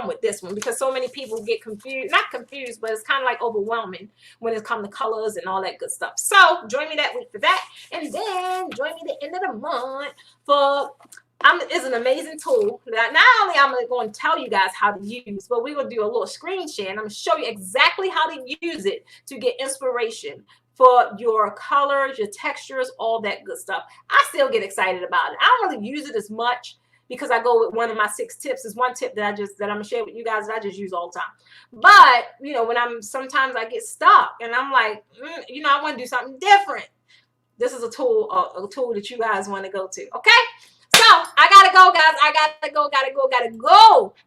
with this one because so many people get confused, not confused, but it's kind of like overwhelming when it comes to colors and all that good stuff. So join me that week for that, and then join me the end of the month for it's an amazing tool that not only I'm going to tell you guys how to use, but we're going to do a little screen share and I'm going to show you exactly how to use it to get inspiration for your colors, your textures, all that good stuff. I still get excited about it. I don't really use it as much because I go with one of my 6 tips. Is one tip that I'm gonna share with you guys that I just use all the time. But when sometimes I get stuck and I'm like, I want to do something different. This is a tool that you guys want to go to. Okay. So I gotta go, guys. I gotta go.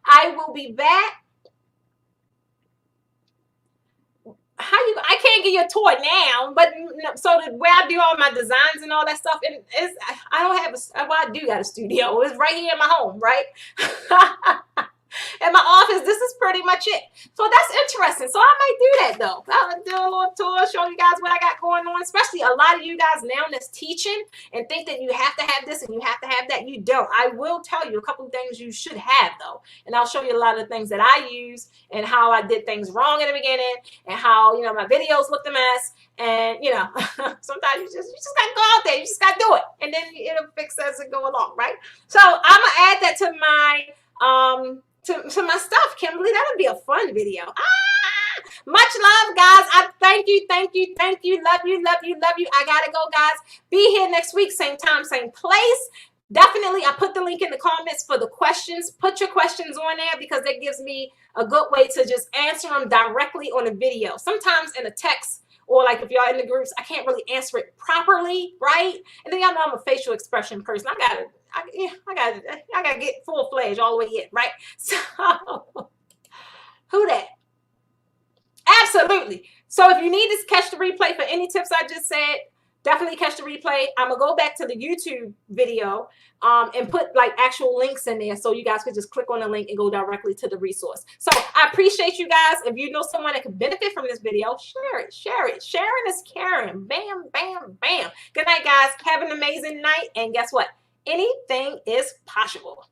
I will be back. I can't give you a tour now, but so where I do all my designs and all that stuff, and I don't have I do got a studio. It's right here in my home, right? In my office, this is pretty much it. So that's interesting. So I might do that though. I'll do a little tour, show you guys what I got going on. Especially a lot of you guys now that's teaching and think that you have to have this and you have to have that. You don't. I will tell you a couple of things you should have though. And I'll show you a lot of things that I use and how I did things wrong in the beginning and how, my videos looked a mess. And, sometimes you just got to go out there. You just got to do it. And then it'll fix as it go along, right? So I'm going to add that to my, to my stuff, Kimberly. That would be a fun video. Much love, guys. I thank you. Love you. I gotta go, guys. Be here next week, same time, same place. Definitely, I put the link in the comments for the questions. Put your questions on there because that gives me a good way to just answer them directly on a video. Sometimes in a text, or like if y'all in the groups, I can't really answer it properly, right? And then y'all know I'm a facial expression person. I gotta get full-fledged all the way in, right? So who that? Absolutely. So if you need to catch the replay for any tips I just said, definitely catch the replay. I'm gonna go back to the YouTube video and put like actual links in there so you guys could just click on the link and go directly to the resource. So I appreciate you guys. If you know someone that could benefit from this video, share it. Sharing is caring. Bam, bam, bam. Good night, guys. Have an amazing night. And guess what? Anything is possible.